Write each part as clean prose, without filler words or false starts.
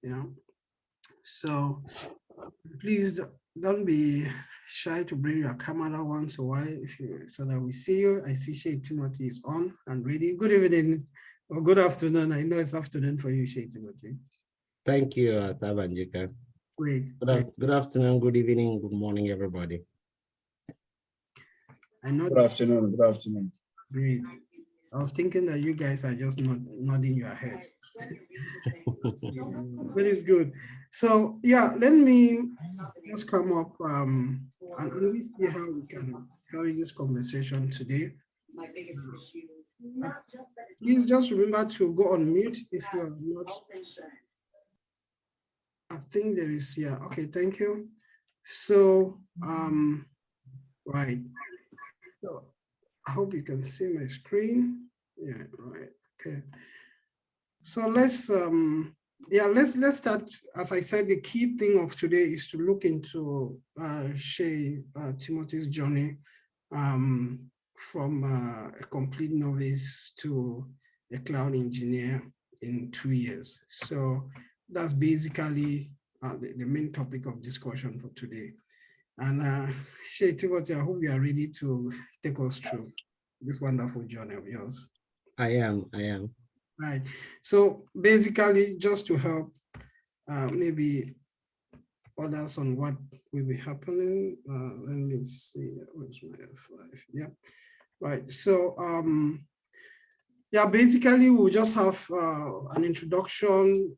Yeah. So please don't be shy to bring your camera once in a while if you so that we see you. I see Shey Timothy is on and ready. Good evening or good afternoon. I know it's afternoon for you, Shey Timothy. Thank you, Tabanjika. Great, great. Good afternoon, good evening, good morning, everybody. I know. Good afternoon. Good afternoon. Great. I was thinking that you guys are just nodding your heads. But it's good. So yeah, let me just come up and we see how we can carry this conversation today. Uh, Please just remember to go on mute if you are not. I think there is, yeah. Okay, thank you. So right. So I hope you can see my screen. Yeah, right. Okay. So let's start. As I said, the key thing of today is to look into Shey Timothy's journey from a complete novice to a cloud engineer in 2 years. So that's basically the main topic of discussion for today. And Shey Timothy, I hope you are ready to take us through this wonderful journey of yours. I am. Right. So basically, just to help maybe others on what will be happening. Let me see. Where's my F5? Yeah. Right. So yeah, basically we'll just have an introduction,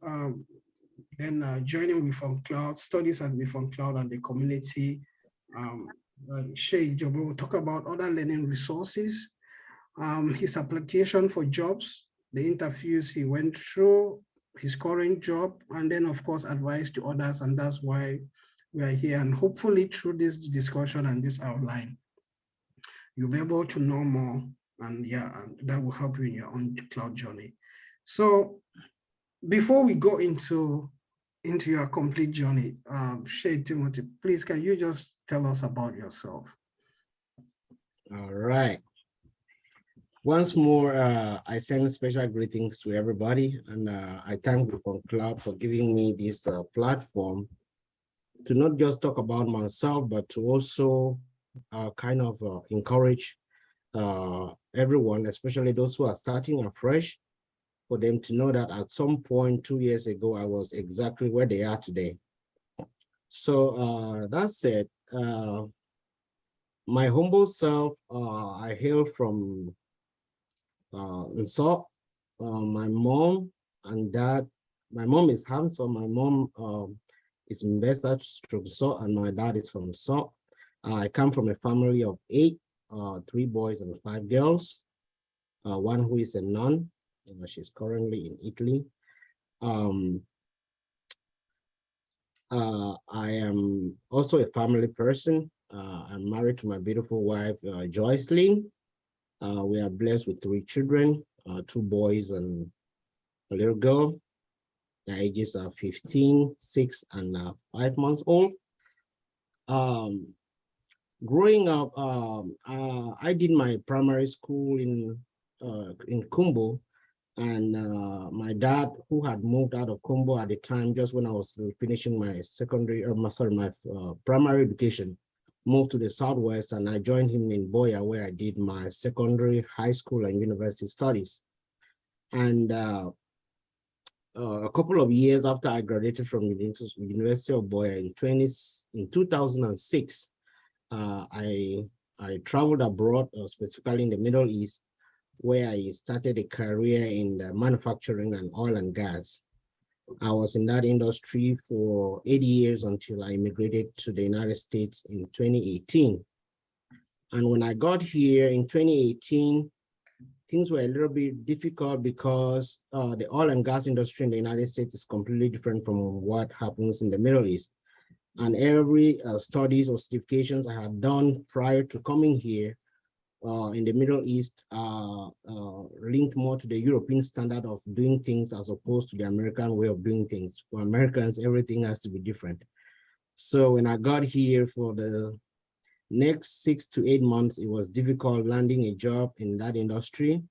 then joining WirfonCloud, studies at WirfonCloud and the community. Shey Njobe will talk about other learning resources, his application for jobs, the interviews he went through, his current job, and then of course advice to others, and that's why we are here. And hopefully through this discussion and this outline, you'll be able to know more, and yeah, and that will help you in your own cloud journey. So before we go into your complete journey, Shey Timothy, please can you just tell us about yourself? All right. Once more, I send special greetings to everybody, and I thank WirfonCloud for giving me this platform to not just talk about myself, but to also kind of encourage everyone, especially those who are starting afresh, for them to know that at some point 2 years ago, I was exactly where they are today. So that said, my humble self, I hail from Nsok. My mom and dad, my mom is handsome. My mom is investor stroke Nsok, and my dad is from Nsok. I come from a family of 8, 3 boys and 5 girls. One who is a nun. She's currently in Italy. I am also a family person. I'm married to my beautiful wife, Joycelyn. We are blessed with 3 children, 2 boys and a little girl. Their ages are 15, 6, and 5 months old. Growing up, I did my primary school in Kumbo, and my dad, who had moved out of Kumbo at the time, just when I was finishing my primary education, moved to the Southwest, and I joined him in Boya, where I did my secondary, high school, and university studies. And a couple of years after I graduated from the University of Boya in 2006, I traveled abroad, specifically in the Middle East, where I started a career in the manufacturing and oil and gas. I was in that industry for 8 years until I immigrated to the United States in 2018. And when I got here in 2018, things were a little bit difficult because the oil and gas industry in the United States is completely different from what happens in the Middle East. And every studies or certifications I had done prior to coming here in the Middle East linked more to the European standard of doing things as opposed to the American way of doing things. For Americans, everything has to be different. So when I got here for the next 6 to 8 months, it was difficult landing a job in that industry.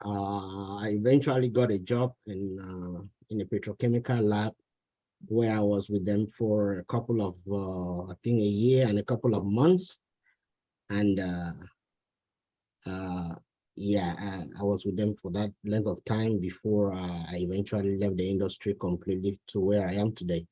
I eventually got a job in in a petrochemical lab where I was with them for a couple of, I think a year and a couple of months. And yeah, I was with them for that length of time before I eventually left the industry completely to where I am today.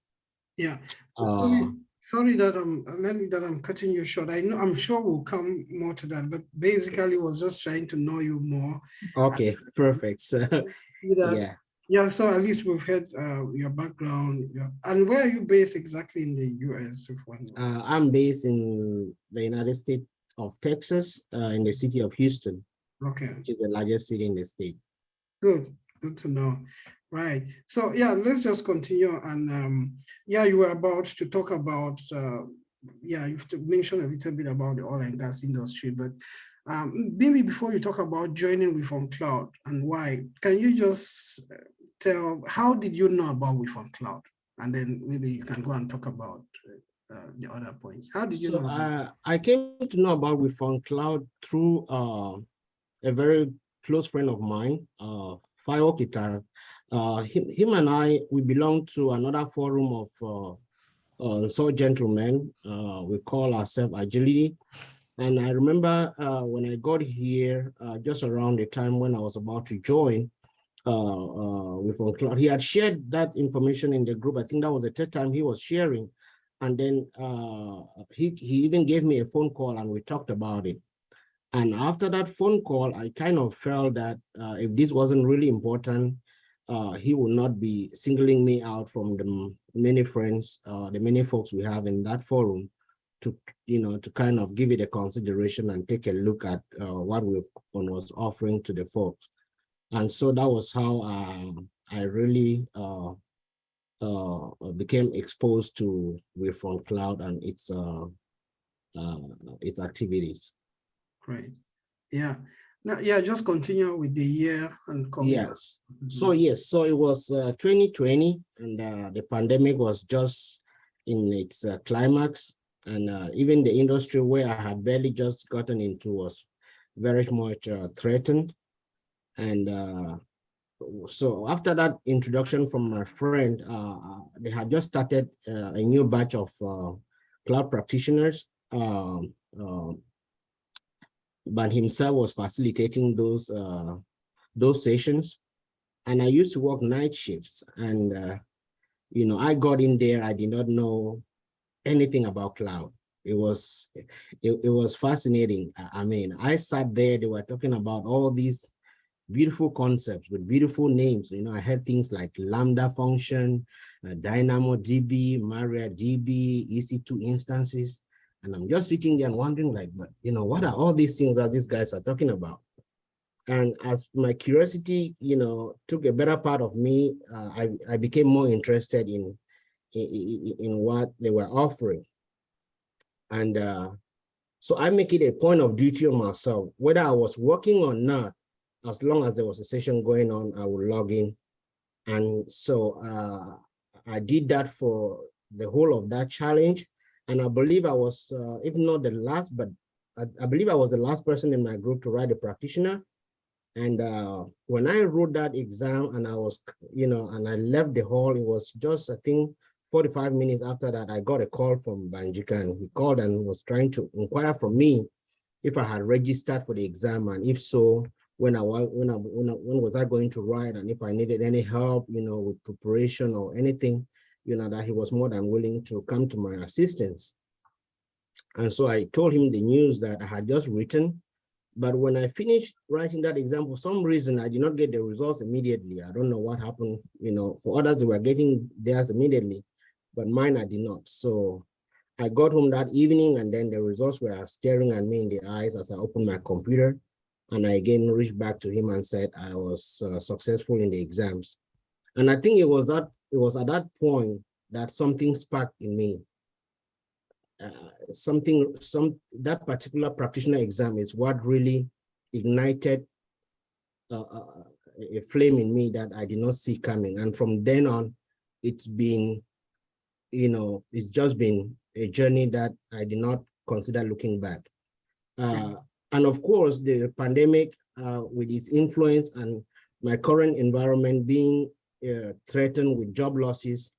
Yeah. Uh, Sorry that I'm cutting you short. I know I'm sure we'll come more to that, but basically was just trying to know you more. okay, perfect. So, That yeah. yeah, so at least we've heard your background. And where are you based exactly in the US? If one knows? I'm based in the United States of Texas, in the city of Houston, Okay, which is the largest city in the state. good to know. Right. So yeah, let's just continue. And yeah, you were about to talk about yeah, you've mentioned a little bit about the oil and gas industry, but maybe before you talk about joining WirfonCloud and why, can you just tell how did you know about WirfonCloud? And then maybe you can go and talk about the other points. How did you So know about I came to know about WirfonCloud through a very close friend of mine, Fayo Kita. Him and I, we belong to another forum of so gentlemen. We call ourselves Agility. And I remember when I got here, just around the time when I was about to join WirfonCloud, he had shared that information in the group. I think that was the third time he was sharing. And then he even gave me a phone call and we talked about it. And after that phone call, I kind of felt that if this wasn't really important, he would not be singling me out from the many friends, the many folks we have in that forum to, to kind of give it a consideration and take a look at what Wifon was offering to the folks. And so that was how I really became exposed to WirfonCloud and its activities. Great. Yeah. Now, yeah, just continue with the year and come. Yes. So yes, so it was 2020, and the pandemic was just in its climax, and even the industry where I had barely just gotten into was very much threatened. And so after that introduction from my friend, they had just started a new batch of cloud practitioners. But himself was facilitating those sessions, and I used to work night shifts. And I got in there. I did not know anything about cloud. It was fascinating. I mean, I sat there. They were talking about all these beautiful concepts with beautiful names. I had things like Lambda function, DynamoDB, MariaDB, EC2 instances. And I'm just sitting there and wondering, like, but what are all these things that these guys are talking about? And as my curiosity, took a better part of me, I became more interested in what they were offering. And so I make it a point of duty on myself, whether I was working or not, as long as there was a session going on, I would log in. And so I did that for the whole of that challenge. And I believe I was, if not the last, but I believe I was the last person in my group to write a practitioner. And when I wrote that exam and I was, and I left the hall, it was just, I think, 45 minutes after that, I got a call from Banjika, and he called and was trying to inquire from me if I had registered for the exam, and if so, when was I going to write, and if I needed any help, with preparation or anything, that he was more than willing to come to my assistance. And so I told him the news that I had just written. But when I finished writing that exam, for some reason, I did not get the results immediately. I don't know what happened. For others, they were getting theirs immediately, but mine I did not. So I got home that evening, and then the results were staring at me in the eyes as I opened my computer. And I again reached back to him and said I was successful in the exams. And I think it was at that point that something sparked in me. That particular practitioner exam is what really ignited a flame in me that I did not see coming. And from then on, it's been, it's just been a journey that I did not consider looking back. And of course, the pandemic with its influence and my current environment being threatened with job losses,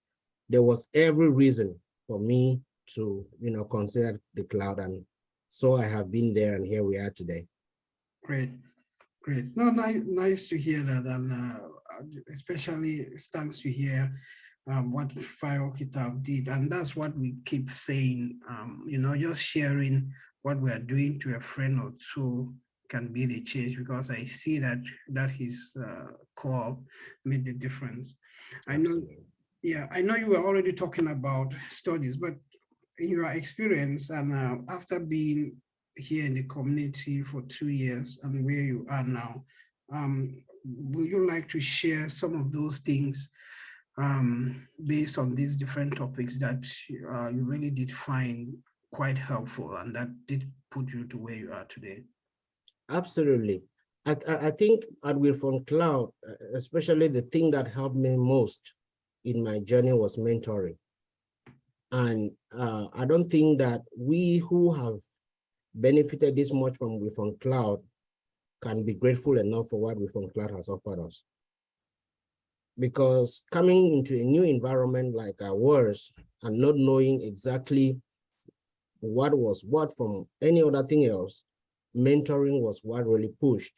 there was every reason for me to, consider the cloud. And so I have been there, and here we are today. Great, great. No, nice to hear that, and especially thanks to hear what FireKitab did, and that's what we keep saying. Just sharing what we are doing to a friend or two can be the change, because I see that his call made the difference. I know, Absolutely. yeah, I know you were already talking about studies, but in your experience and after being here in the community for 2 years and where you are now, would you like to share some of those things based on these different topics that you really did find quite helpful and that did put you to where you are today? Absolutely. I think at WirfonCloud, especially the thing that helped me most in my journey was mentoring. And I don't think that we who have benefited this much from WirfonCloud can be grateful enough for what WirfonCloud has offered us. Because coming into a new environment like ours and not knowing exactly what was what from any other thing else, mentoring was what really pushed.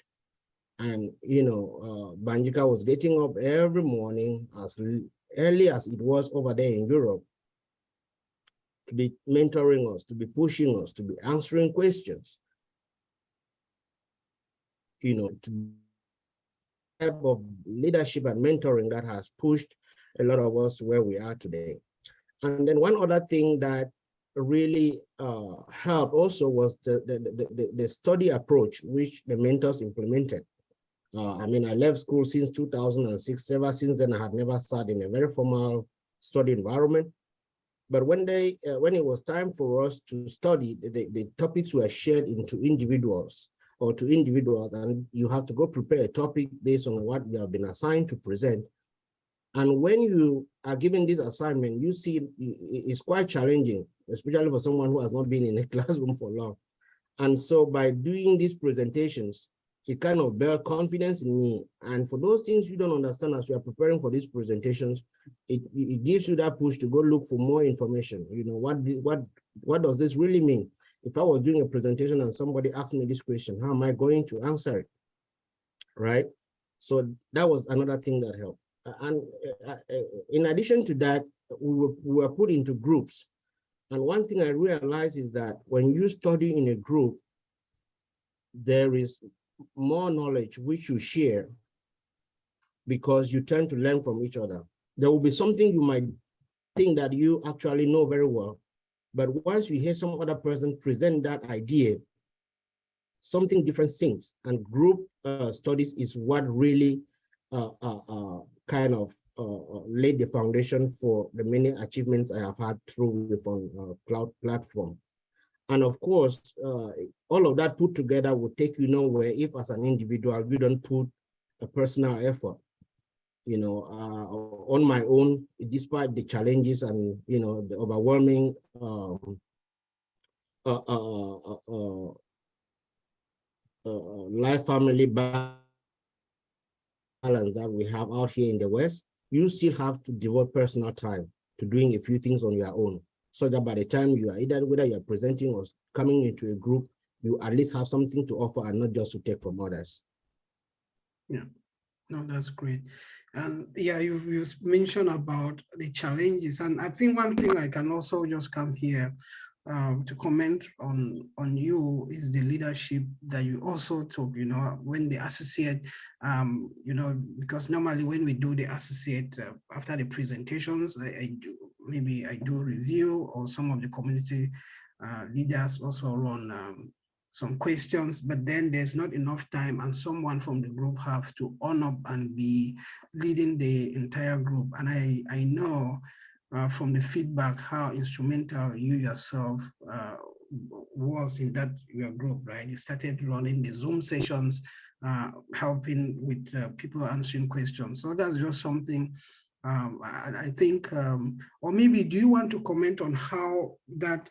And, Banjika was getting up every morning as early as it was over there in Europe to be mentoring us, to be pushing us, to be answering questions, to type of leadership and mentoring that has pushed a lot of us where we are today. And then one other thing that really helped also was the study approach which the mentors implemented. I left school since 2006. Ever since then, I had never sat in a very formal study environment. But when it was time for us to study, the topics were shared into individuals or to individuals, and you have to go prepare a topic based on what you have been assigned to present. And when you are given this assignment, you see it's quite challenging, especially for someone who has not been in a classroom for long. And so by doing these presentations, it kind of built confidence in me. And for those things you don't understand as you are preparing for these presentations, it gives you that push to go look for more information. What does this really mean? If I was doing a presentation and somebody asked me this question, how am I going to answer it? Right? So that was another thing that helped. And in addition to that, we were put into groups. And one thing I realized is that when you study in a group, there is more knowledge which you share because you tend to learn from each other. There will be something you might think that you actually know very well, but once you hear some other person present that idea, something different sinks. And group studies is what really kind of laid the foundation for the many achievements I have had through the cloud platform. And of course, all of that put together will take you nowhere if as an individual, you don't put a personal effort. On my own, despite the challenges and, the overwhelming life family balance that we have out here in the West, you still have to devote personal time to doing a few things on your own, so that by the time you are whether you're presenting or coming into a group, you at least have something to offer and not just to take from others. Yeah, no, that's great. And yeah, you've mentioned about the challenges. And I think one thing I can also just come here to comment on you is the leadership that you also took, when the associate, because normally when we do the associate after the presentations, I do review, or some of the community leaders also run some questions, but then there's not enough time and someone from the group have to own up and be leading the entire group. And I know from the feedback how instrumental you yourself was in that your group, right? You started running the Zoom sessions, helping with people answering questions. So that's just something I think, or maybe do you want to comment on how that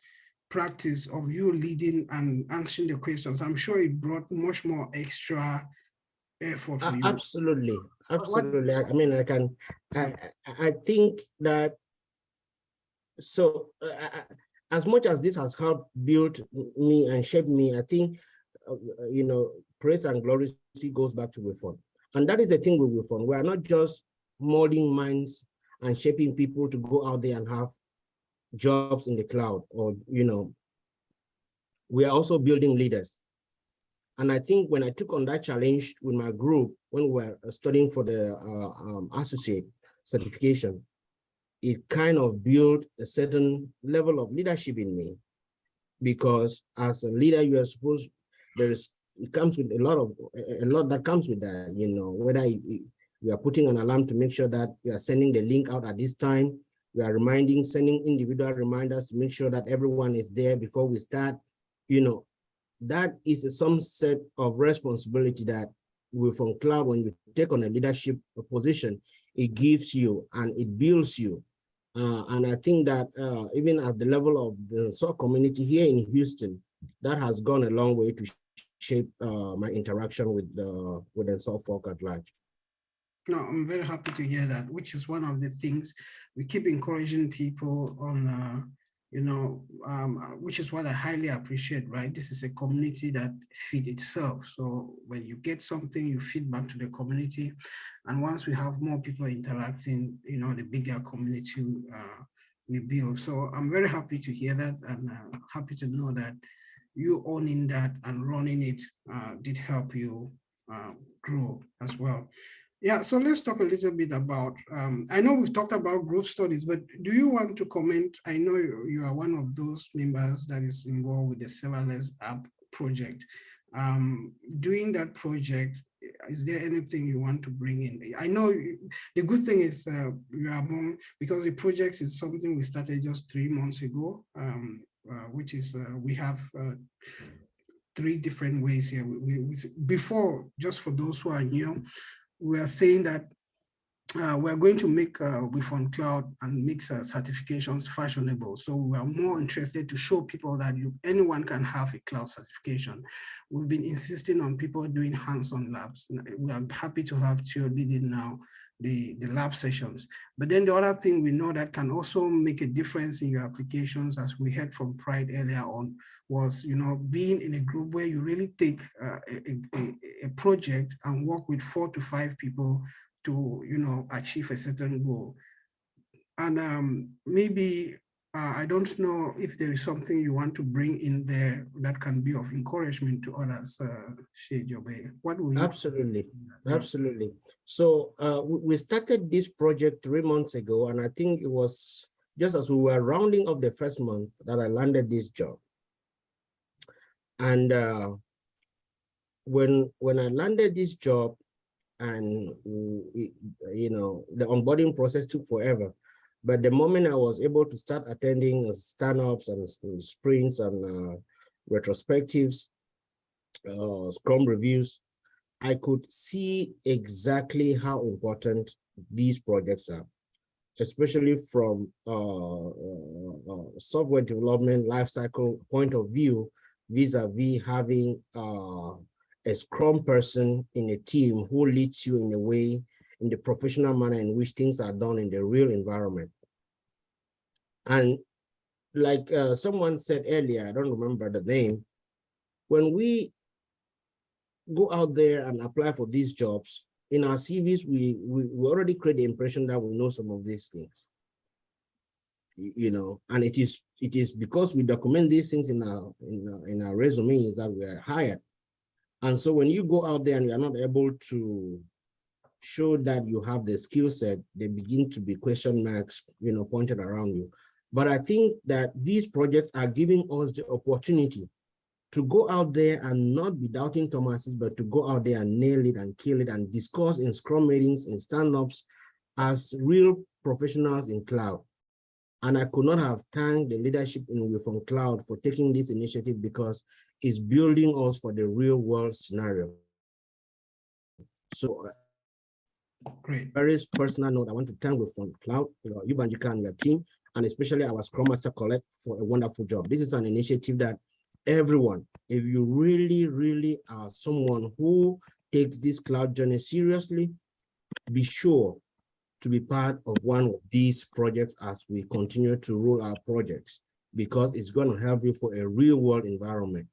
practice of you leading and answering the questions, I'm sure it brought much more extra effort for you. Absolutely. What? Absolutely. I mean, I think that, so as much as this has helped build me and shape me, I think, praise and glory goes back to Wifon. And that is the thing with Wifon. We are not just molding minds and shaping people to go out there and have jobs in the cloud, or, we are also building leaders. And I think when I took on that challenge with my group, when we were studying for the associate certification, it kind of built a certain level of leadership in me, because as a leader, you are supposed, it comes with a lot that comes with that, whether you are putting an alarm to make sure that you are sending the link out at this time, we are sending individual reminders to make sure that everyone is there before we start. That is some set of responsibility that WirfonCloud, when you take on a leadership position, it gives you and it builds you. And I think that even at the level of the SOC community here in Houston, that has gone a long way to shape my interaction with the SOC folk at large. No, I'm very happy to hear that, which is one of the things we keep encouraging people on, which is what I highly appreciate, right? This is a community that feeds itself. So when you get something, you feed back to the community. And once we have more people interacting, the bigger community we build. So I'm very happy to hear that, and happy to know that you owning that and running it did help you grow as well. Yeah, so let's talk a little bit about, I know we've talked about group studies, but do you want to comment? I know you are one of those members that is involved with the serverless app project. Doing that project, is there anything you want to bring in? I know the good thing is you are among, because the project is something we started just 3 months ago, which is we have 3 different ways here. Before, just for those who are new, we are saying that we're going to make WirfonCloud and make certifications fashionable. So we are more interested to show people that anyone can have a cloud certification. We've been insisting on people doing hands-on labs. We are happy to have Theo leading now the lab sessions. But then the other thing we know that can also make a difference in your applications, as we heard from Pride earlier on, was being in a group where you really take a project and work with 4 to 5 people to achieve a certain goal. And maybe I don't know if there is something you want to bring in there that can be of encouragement to others, Shey Njobe. What will you? Absolutely, absolutely. So we started this project 3 months ago, and I think it was just as we were rounding up the first month that I landed this job. And when I landed this job, and the onboarding process took forever, but the moment I was able to start attending stand-ups and sprints and retrospectives, Scrum reviews, I could see exactly how important these projects are, especially from software development lifecycle point of view, vis-a-vis having a Scrum person in a team who leads you in a way, in the professional manner in which things are done in the real environment. And like someone said earlier, I don't remember the name, when we go out there and apply for these jobs, in our CVs, we already create the impression that we know some of these things. And it is because we document these things in our resumes that we are hired. And so when you go out there and you are not able to show that you have the skill set, they begin to be question marks, pointed around you. But I think that these projects are giving us the opportunity to go out there and not be doubting Thomases, but to go out there and nail it and kill it and discuss in Scrum meetings, in stand-ups, as real professionals in cloud. And I could not have thanked the leadership in WirfonCloud for taking this initiative, because it's building us for the real world scenario. So, great. Very personal note, I want to thank WirfonCloud, you Banjika and your team, and especially our Scrum Master Colette for a wonderful job. This is an initiative that everyone, if you really, really are someone who takes this cloud journey seriously, be sure to be part of one of these projects as we continue to roll our projects, because it's going to help you for a real world environment.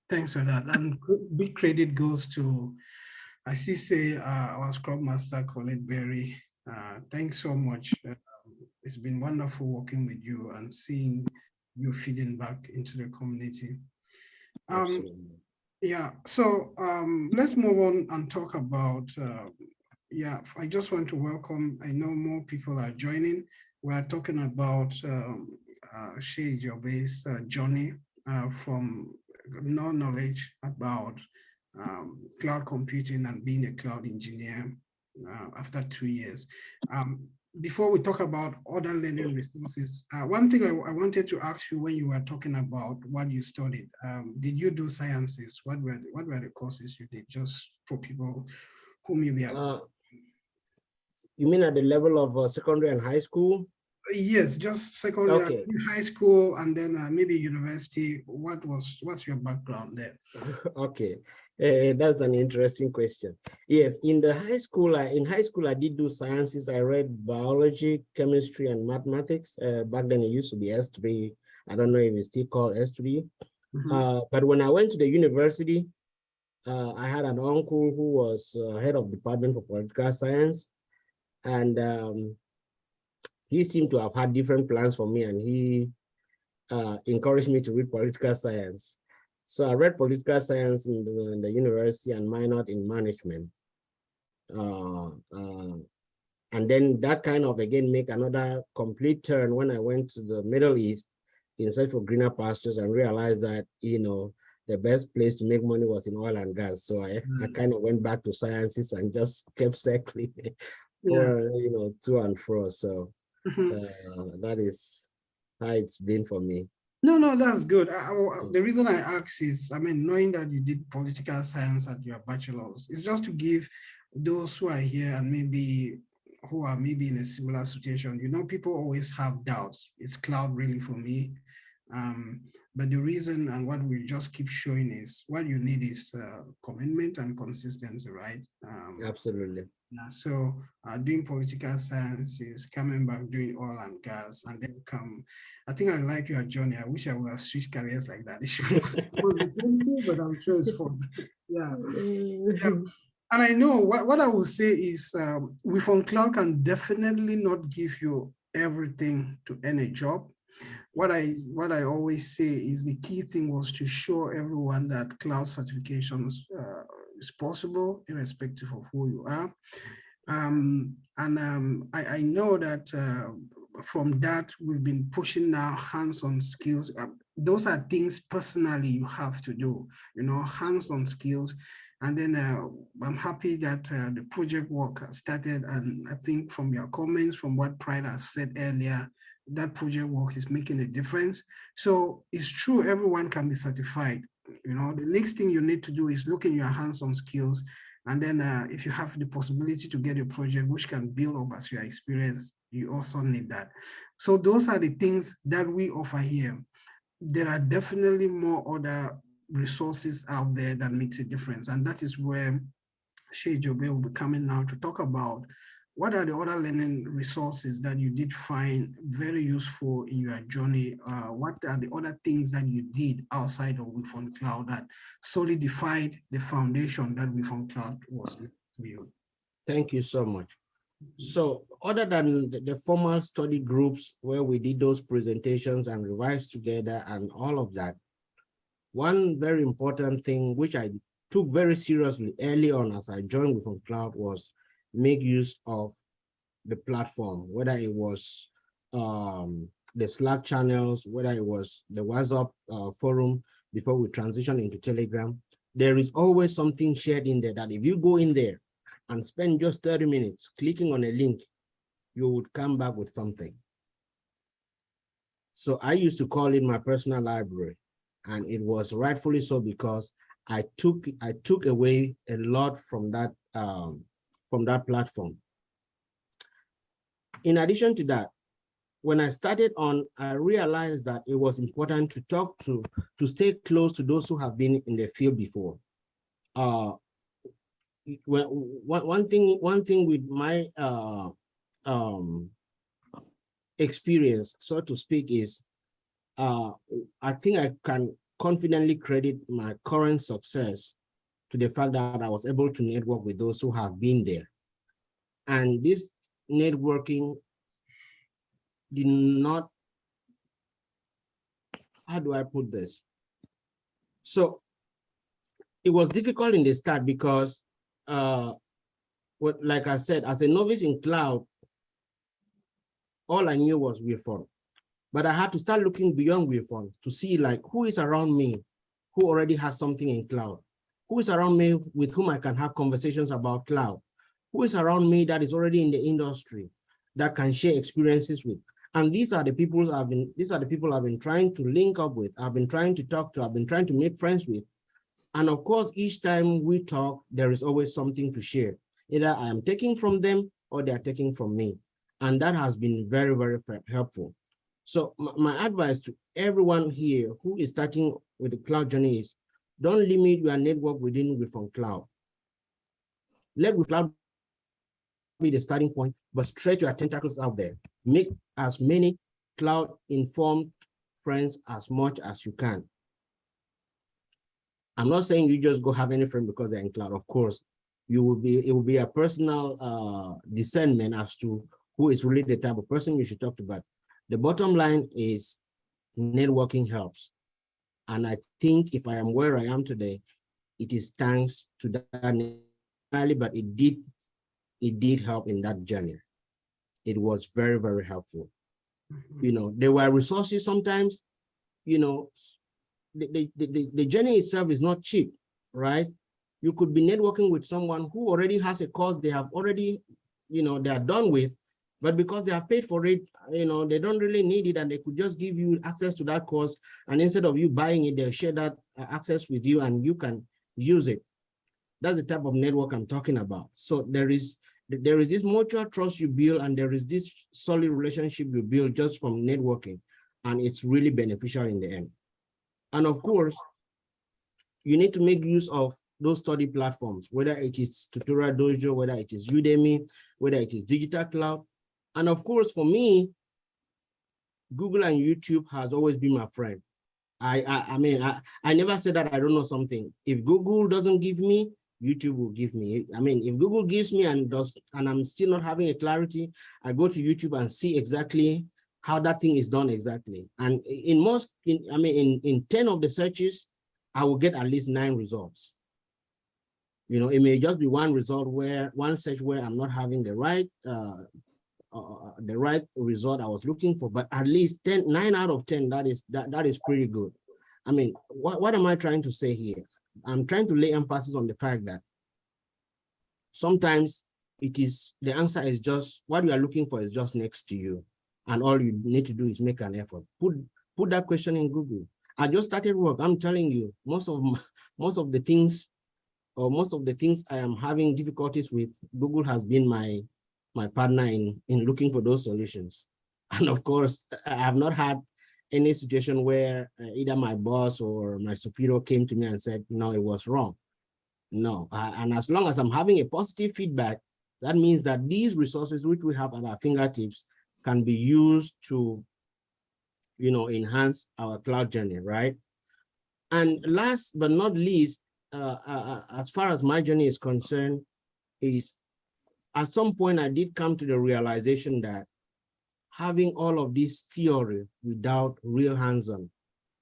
Thanks for that. And big credit goes to, I see say, our Scrum Master, Colette Berry. Thanks so much. It's been wonderful working with you and seeing you feeding back into the community. Absolutely. Yeah, so let's move on and talk about, yeah, I just want to welcome, I know more people are joining. We are talking about Shey Njobe's journey from no knowledge about cloud computing and being a cloud engineer after 2 years. Before we talk about other learning resources, one thing I wanted to ask you when you were talking about what you studied, did you do sciences? What were the courses you did, just for people who maybe have? You mean at the level of secondary and high school? Yes, just secondary, Okay. high school, and then maybe university. What's your background there? Okay, that's an interesting question. Yes, in high school, I did do sciences. I read biology, chemistry, and mathematics. Back then, it used to be S3. I don't know if it's still called S3. But when I went to the university, I had an uncle who was head of department for political science, and he seemed to have had different plans for me, and he encouraged me to read political science. So I read political science in the university and minored in management. And then that kind of, again, make another complete turn when I went to the Middle East in search for greener pastures and realized that, the best place to make money was in oil and gas. So I kind of went back to sciences and just kept circling for, to and fro. So that is how it's been for me. No, that's good. The reason I ask is, knowing that you did political science at your bachelor's, is just to give those who are here and maybe who are maybe in a similar situation. People always have doubts. Is cloud really for me? But the reason and what we just keep showing is what you need is commitment and consistency, right? Absolutely. So doing political sciences, coming back, doing oil and gas, and then I think I like your journey. I wish I would have switched careers like that. It was painful, but I'm sure it's fun. Yeah. And I know what I will say is WirfonCloud can definitely not give you everything to any job. What I always say is the key thing was to show everyone that cloud certifications is possible, irrespective of who you are. I know that from that, we've been pushing now hands-on skills. Those are things personally you have to do, hands-on skills. And then I'm happy that the project work has started. And I think from your comments, from what Pride has said earlier, that project work is making a difference. So it's true, everyone can be certified. The next thing you need to do is look in your hands-on skills. And then if you have the possibility to get a project which can build up as your experience, you also need that. So those are the things that we offer here. There are definitely more other resources out there that makes a difference. And that is where Shey Njobe will be coming now to talk about what are the other learning resources that you did find very useful in your journey? What are the other things that you did outside of WirfonCloud that solidified the foundation that WirfonCloud was for you? Thank you so much. So other than the formal study groups where we did those presentations and revised together and all of that, one very important thing which I took very seriously early on as I joined WirfonCloud was make use of the platform, whether it was the Slack channels, whether it was the WhatsApp forum before we transition into Telegram. There is always something shared in there that if you go in there and spend just 30 minutes clicking on a link, you would come back with something. So I used to call it my personal library, and it was rightfully so because I took away a lot from that platform. In addition to that, when I started on, I realized that it was important to talk to stay close to those who have been in the field before. well, one thing with my experience, so to speak, is I think I can confidently credit my current success to the fact that I was able to network with those who have been there. And this networking did not, how do I put this? So it was difficult in the start because, like I said, as a novice in cloud, all I knew was Wirfon. But I had to start looking beyond Wirfon to see like who is around me who already has something in cloud, who is around me with whom I can have conversations about cloud, who is around me that is already in the industry that can share experiences with. And these are the people I've been trying to link up with, I've been trying to talk to, I've been trying to make friends with. And of course, each time we talk, there is always something to share. Either I am taking from them or they are taking from me. And that has been very, very helpful. So my advice to everyone here who is starting with the cloud journey is don't limit your network within WirfonCloud. Let WirfonCloud be the starting point, but stretch your tentacles out there. Make as many cloud-informed friends as much as you can. I'm not saying you just go have any friend because they're in cloud. Of course, it will be a personal discernment as to who is really the type of person you should talk to. But the bottom line is networking helps. And I think if I am where I am today, it is thanks to that, but it did help in that journey. It was very, very helpful. You know, there were resources sometimes, you know, the journey itself is not cheap, right? You could be networking with someone who already has a course they have already, you know, they are done with, but because they have paid for it, you know, they don't really need it and they could just give you access to that course. And instead of you buying it, they'll share that access with you and you can use it. That's the type of network I'm talking about. So there is this mutual trust you build and there is this solid relationship you build just from networking. And it's really beneficial in the end. And of course, you need to make use of those study platforms, whether it is Tutorial Dojo, whether it is Udemy, whether it is Digital Cloud. And of course, for me, Google and YouTube has always been my friend. I mean, I never said that I don't know something. If Google doesn't give me, YouTube will give me. I mean, if Google gives me and I'm still not having a clarity, I go to YouTube and see exactly how that thing is done exactly. And in 10 of the searches, I will get at least 9 results. You know, it may just be one search where I'm not having the right result I was looking for, but at least 9 out of 10, that is pretty good. I mean, what am I trying to say here? I'm trying to lay emphasis on the fact that sometimes the answer is just what you are looking for is just next to you. And all you need to do is make an effort. Put that question in Google. I just started work. I'm telling you, most of the things I am having difficulties with, Google has been my partner in looking for those solutions. And of course, I have not had any situation where either my boss or my superior came to me and said, no, it was wrong. No, and as long as I'm having a positive feedback, that means that these resources which we have at our fingertips can be used to, you know, enhance our cloud journey, right? And last but not least, as far as my journey is concerned, is at some point I did come to the realization that having all of this theory without real hands-on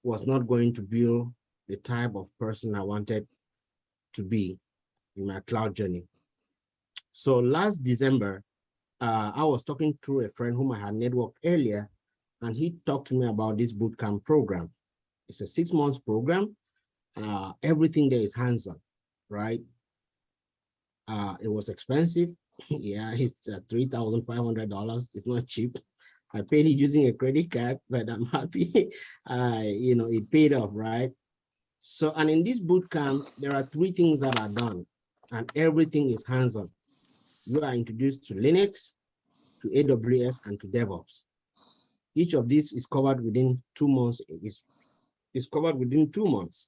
was not going to build the type of person I wanted to be in my cloud journey. So last December, I was talking to a friend whom I had networked earlier, and he talked to me about this bootcamp program. It's a 6-month program. Everything there is hands-on, right? It was expensive. Yeah, it's $3,500. It's not cheap. I paid it using a credit card, but I'm happy, you know, it paid off, right? So, and in this boot camp, there are 3 things that are done, and everything is hands-on. You are introduced to Linux, to AWS, and to DevOps. Each of these is covered within 2 months. Is covered within 2 months.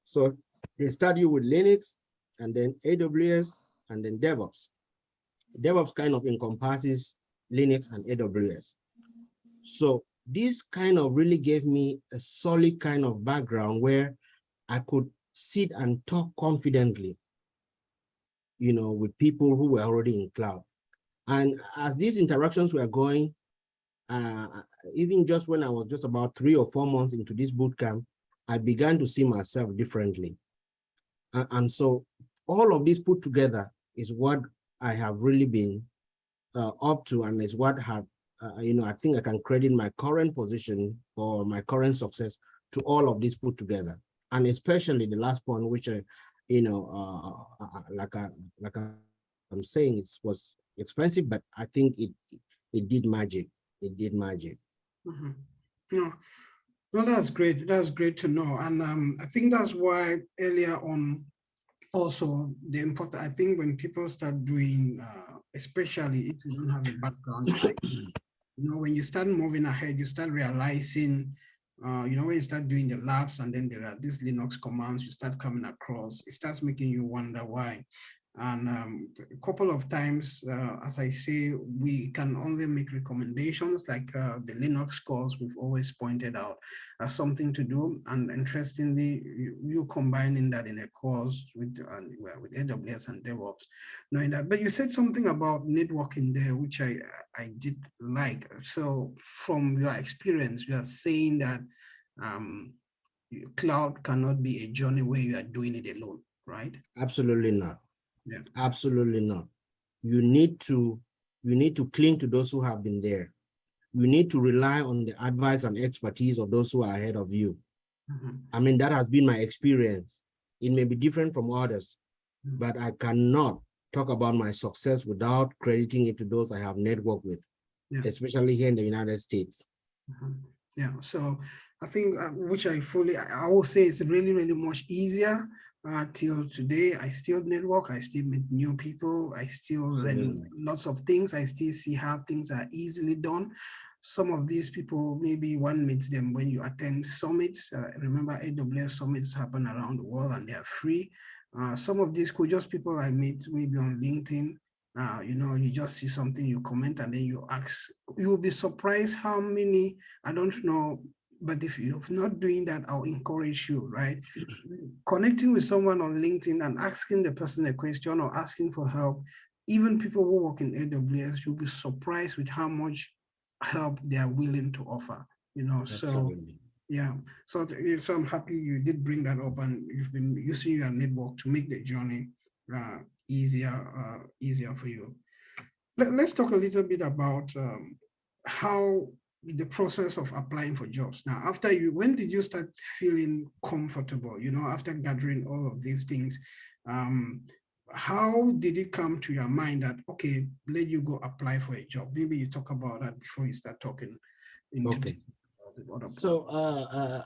So they start you with Linux, and then AWS, and then DevOps. DevOps kind of encompasses Linux and AWS. So this kind of really gave me a solid kind of background where I could sit and talk confidently, with people who were already in cloud. And as these interactions were going, even just when I was just about 3 or 4 months into this bootcamp, I began to see myself differently. And so all of this put together is what I have really been up to, and is what have, I think I can credit my current position or my current success to all of this put together. And especially the last point, which like I'm saying, it was expensive, but I think it did magic. It did magic. Mm-hmm. No, no, that's great. That's great to know. And I think that's why earlier on, also the important, I think when people start doing, especially if you don't have a background, like, when you start moving ahead, you start realizing, when you start doing the labs and then there are these Linux commands you start coming across, it starts making you wonder why. And a couple of times, as I say, we can only make recommendations, like the Linux course we've always pointed out as something to do. And interestingly, you combining that in a course with AWS and DevOps, knowing that. But you said something about networking there, which I did like. So from your experience, you are saying that cloud cannot be a journey where you are doing it alone, right? Absolutely not. Yeah. Absolutely not. You need to cling to those who have been there. You need to rely on the advice and expertise of those who are ahead of you. Mm-hmm. I mean, that has been my experience. It may be different from others, but I cannot talk about my success without crediting it to those I have networked with, especially here in the United States. Mm-hmm. Yeah, so I think, which I will say is really, really much easier. Till today, I still network, I still meet new people, I still learn lots of things, I still see how things are easily done. Some of these people, maybe one meets them when you attend summits. Remember, AWS summits happen around the world and they are free. Some of these could just people I meet maybe on LinkedIn. You just see something, you comment, and then you ask. You will be surprised how many, I don't know, but if you're not doing that, I'll encourage you, right? Connecting with someone on LinkedIn and asking the person a question or asking for help, even people who work in AWS, you'll be surprised with how much help they are willing to offer, so yeah. So I'm happy you did bring that up and you've been using your network to make the journey easier for you. Let's talk a little bit about how the process of applying for jobs. Now, when did you start feeling comfortable, after gathering all of these things? How did it come to your mind that, okay, let you go apply for a job? Maybe you talk about that before you start talking into the other So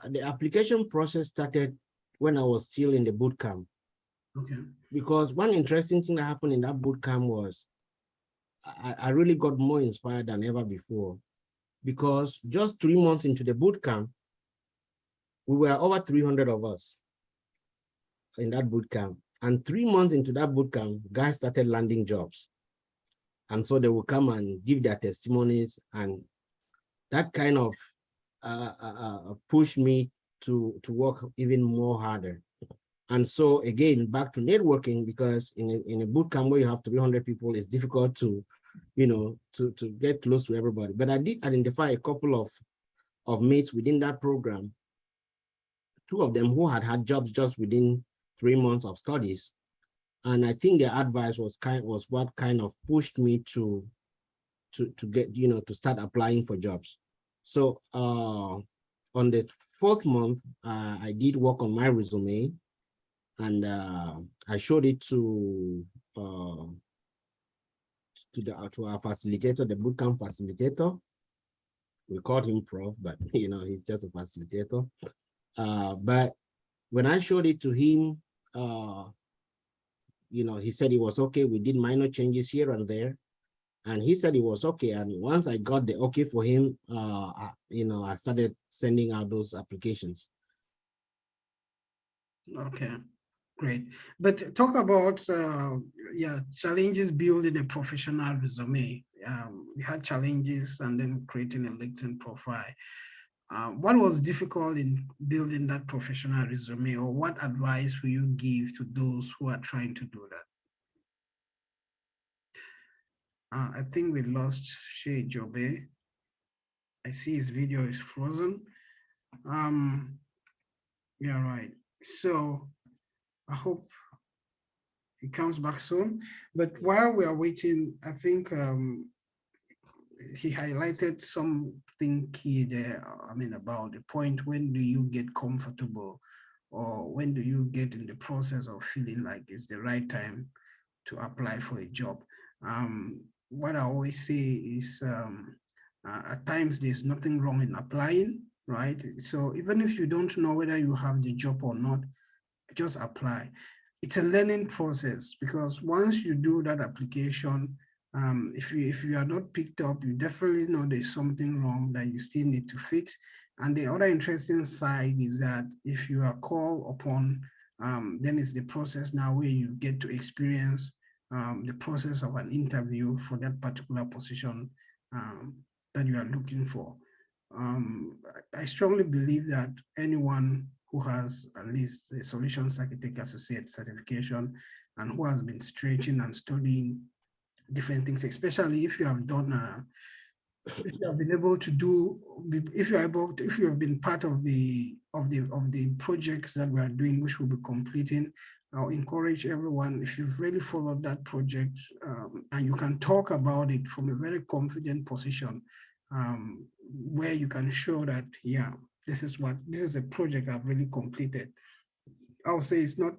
the application process started when I was still in the boot camp. Okay. Because one interesting thing that happened in that boot camp was I really got more inspired than ever before, because just 3 months into the boot camp, we were over 300 of us in that boot camp. And 3 months into that boot camp, guys started landing jobs. And so they will come and give their testimonies, and that kind of pushed me to work even more harder. And so again, back to networking, because in a boot camp where you have 300 people, it's difficult to, to get close to everybody. But I did identify a couple of mates within that program, 2 of them who had jobs just within 3 months of studies. And I think their advice was what kind of pushed me to get, to start applying for jobs. So on the 4th month, I did work on my resume, and I showed it to our facilitator, the bootcamp facilitator. We called him Prof, but he's just a facilitator. But when I showed it to him, he said it was okay. We did minor changes here and there, and he said it was okay. And once I got the okay for him, I started sending out those applications. Okay. Great. But talk about yeah, challenges building a professional resume. We had challenges and then creating a LinkedIn profile. What was difficult in building that professional resume, or what advice will you give to those who are trying to do that? I think we lost Shey Jobe. I see his video is frozen. Um, yeah, right. So I hope he comes back soon. But while we are waiting, I think he highlighted something key there. I mean, about the point, when do you get comfortable, or when do you get in the process of feeling like it's the right time to apply for a job? What I always say is, at times there's nothing wrong in applying, right? So even if you don't know whether you have the job or not, just apply. It's a learning process, because once you do that application, if you are not picked up, you definitely know there's something wrong that you still need to fix. And the other interesting side is that if you are called upon, then it's the process now where you get to experience the process of an interview for that particular position that you are looking for. I strongly believe that anyone who has at least a solutions architect associate certification and who has been stretching and studying different things, especially if you have done if you have been able to do, if you are able to, if you have been part of the projects that we are doing, which we'll be completing, I'll encourage everyone, if you've really followed that project, and you can talk about it from a very confident position, where you can show that, yeah, this is a project I've really completed. I'll say it's not,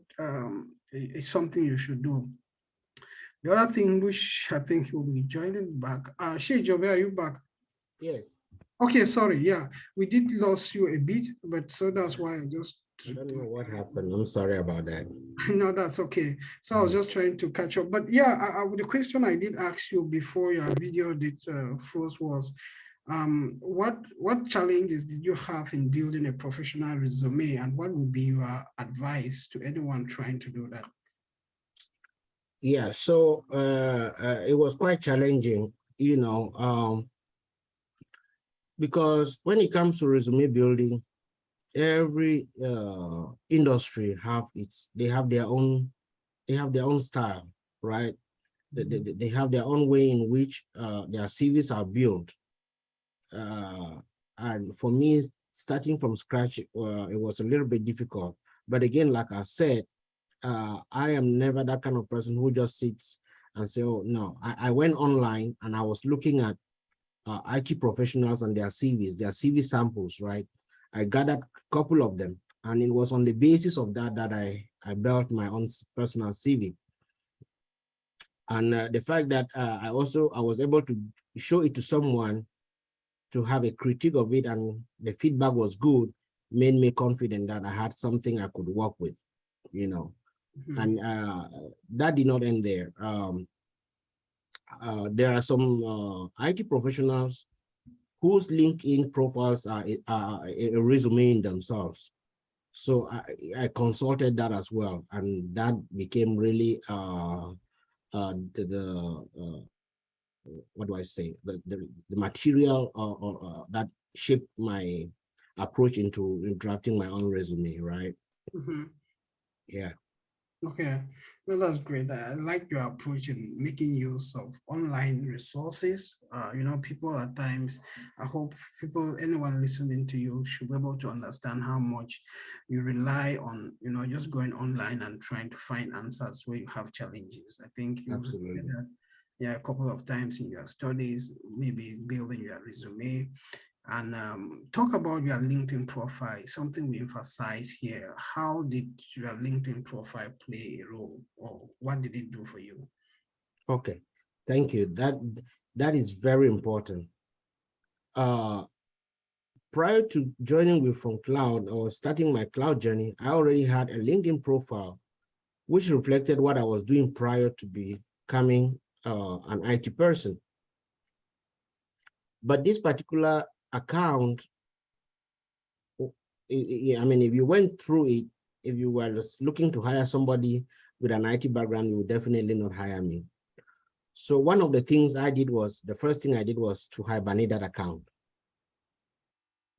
it's something you should do. The other thing, which I think you'll be joining back, Shey Jobe, are you back? Yes. Okay, sorry. Yeah, we did lose you a bit, but so that's why I just. I don't know what happened. I'm sorry about that. No, that's okay. So I was just trying to catch up. But yeah, the question I did ask you before your video did froze was, what challenges did you have in building a professional resume, and what would be your advice to anyone trying to do that? Yeah, so it was quite challenging, because when it comes to resume building, every industry they have their own style, right? They have their own way in which their CVs are built. And for me, starting from scratch, it was a little bit difficult. But again, like I said, I am never that kind of person who just sits and say, oh, no. I went online and I was looking at IT professionals and their CVs, their CV samples, right? I gathered a couple of them, and it was on the basis of that I built my own personal CV. And the fact that I was able to show it to someone to have a critique of it, and the feedback was good, made me confident that I had something I could work with, And that did not end there. There are some IT professionals whose LinkedIn profiles are a resume in themselves. So I consulted that as well, and that became really what do I say? The material that shaped my approach in drafting my own resume, right? Yeah. Okay, well, that's great. I like your approach in making use of online resources. People at times, I hope anyone listening to you should be able to understand how much you rely on, just going online and trying to find answers where you have challenges. I think you've said Absolutely. that, yeah, a couple of times in your studies, maybe building your resume. And talk about your LinkedIn profile, something we emphasize here. How did your LinkedIn profile play a role, or what did it do for you? Okay, thank you. That is very important. Prior to joining WirfonCloud or starting my cloud journey, I already had a LinkedIn profile which reflected what I was doing prior to becoming an IT person. But this particular account, I mean, if you went through it, if you were just looking to hire somebody with an IT background, you would definitely not hire me. So one of the things I did was, the first thing I did was to hibernate that account.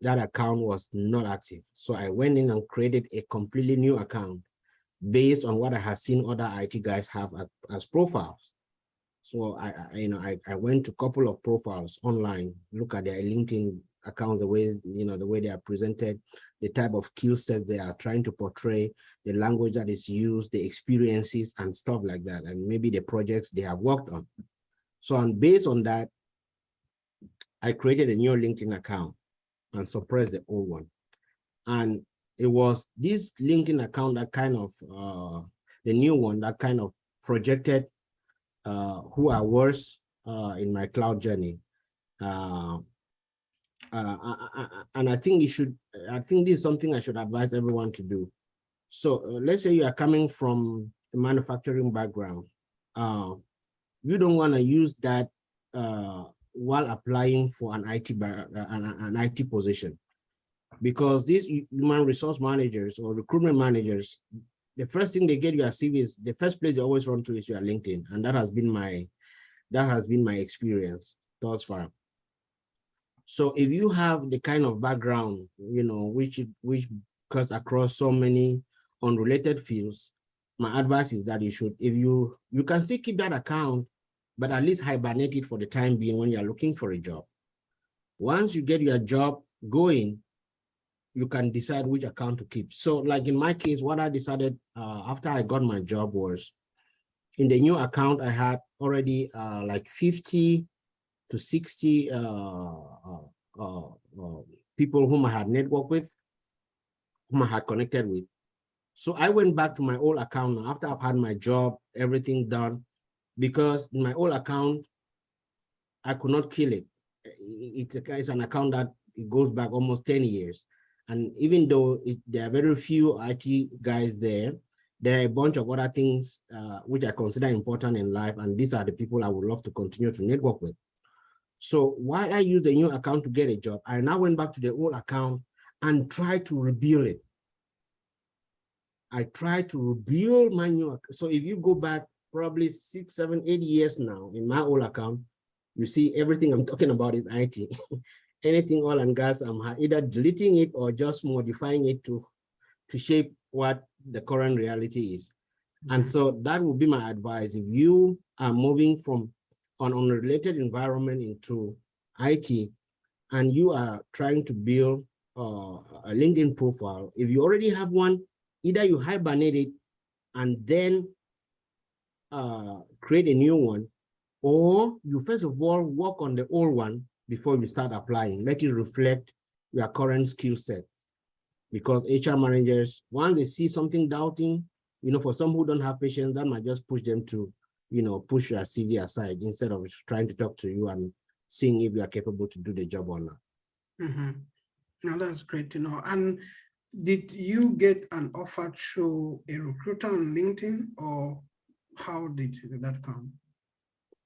That account was not active. So I went in and created a completely new account based on what I had seen other IT guys have as profiles. So I went to a couple of profiles online, look at their LinkedIn accounts, the way, the way they are presented, the type of skill set they are trying to portray, the language that is used, the experiences and stuff like that, and maybe the projects they have worked on. So, and based on that, I created a new LinkedIn account and suppressed the old one. And it was this LinkedIn account that kind of, the new one that kind of projected who I was in my cloud journey. And I think I think this is something I should advise everyone to do. So let's say you are coming from a manufacturing background. You don't want to use that while applying for an IT position, because these human resource managers or recruitment managers, the first thing they get your CV is, the first place they always run to is your LinkedIn, and that has been my experience thus far. So if you have the kind of background, which cuts across so many unrelated fields, my advice is that you can still keep that account, but at least hibernate it for the time being when you're looking for a job. Once you get your job going, you can decide which account to keep. So like in my case, what I decided after I got my job was, in the new account, I had already like 50 to 60 people whom I had networked with, whom I had connected with. So I went back to my old account after I've had my job, everything done, because in my old account, I could not kill it. It's an account that it goes back almost 10 years. And even though there are very few IT guys there are a bunch of other things which I consider important in life. And these are the people I would love to continue to network with. So while I used the new account to get a job, I now went back to the old account and tried to rebuild it. I tried to rebuild my new account. So if you go back probably 6, 7, 8 years now in my old account, you see everything I'm talking about is IT. Anything oil and gas, I'm either deleting it or just modifying it to shape what the current reality is. And so that would be my advice. If you are moving from an unrelated environment into IT, and you are trying to build a LinkedIn profile, if you already have one, either you hibernate it and then create a new one, or you first of all work on the old one before you start applying. Let it reflect your current skill set. Because HR managers, once they see something doubting, for some who don't have patience, that might just push them to, push your CV aside instead of trying to talk to you and seeing if you are capable to do the job or not. Now that's great to know. And did you get an offer through a recruiter on LinkedIn, or how did that come?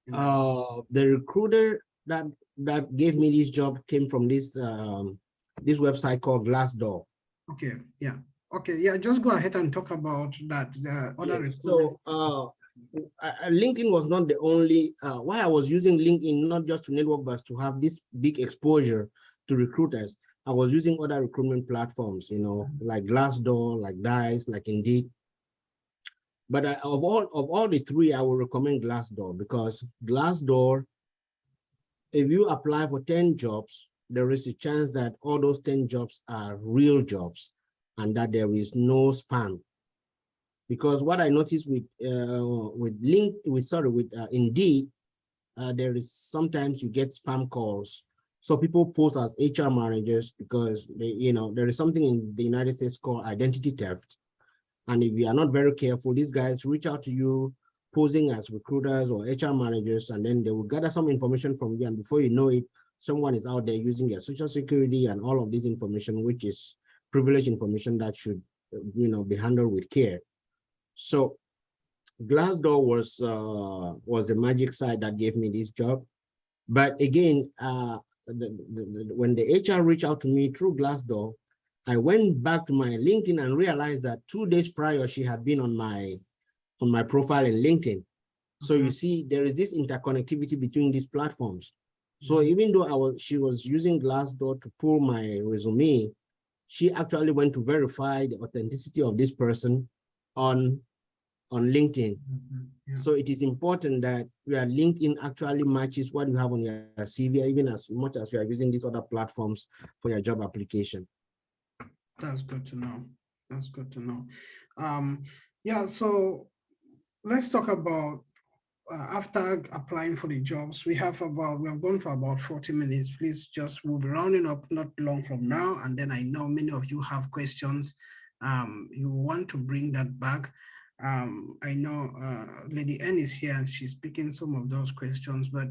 The recruiter that gave me this job came from this this website called Glassdoor. Okay, yeah. Okay, yeah, just go ahead and talk about that. The other yes. So LinkedIn was not the only, why I was using LinkedIn, not just to network, but to have this big exposure to recruiters. I was using other recruitment platforms, like Glassdoor, like Dice, like Indeed. But of all the three, I would recommend Glassdoor, because Glassdoor, if you apply for 10 jobs, there is a chance that all those 10 jobs are real jobs and that there is no spam. Because what I noticed with Indeed, there is sometimes you get spam calls. So people post as HR managers because there is something in the United States called identity theft. And if you are not very careful, these guys reach out to you posing as recruiters or HR managers, and then they will gather some information from you. And before you know it, someone is out there using your social security and all of this information, which is privileged information that should, be handled with care. So Glassdoor was the magic site that gave me this job. But again, when the HR reached out to me through Glassdoor, I went back to my LinkedIn and realized that 2 days prior, she had been on my profile in LinkedIn. So you see, there is this interconnectivity between these platforms. So even though she was using Glassdoor to pull my resume, she actually went to verify the authenticity of this person on LinkedIn. So it is important that your LinkedIn actually matches what you have on your CV, even as much as you are using these other platforms for your job application. That's good to know. That's good to know. Yeah, so let's talk about after applying for the jobs. We have gone for about 40 minutes. Please just, we'll be rounding up not long from now. And then I know many of you have questions. You want to bring that back. I know Lady N is here and she's picking some of those questions, but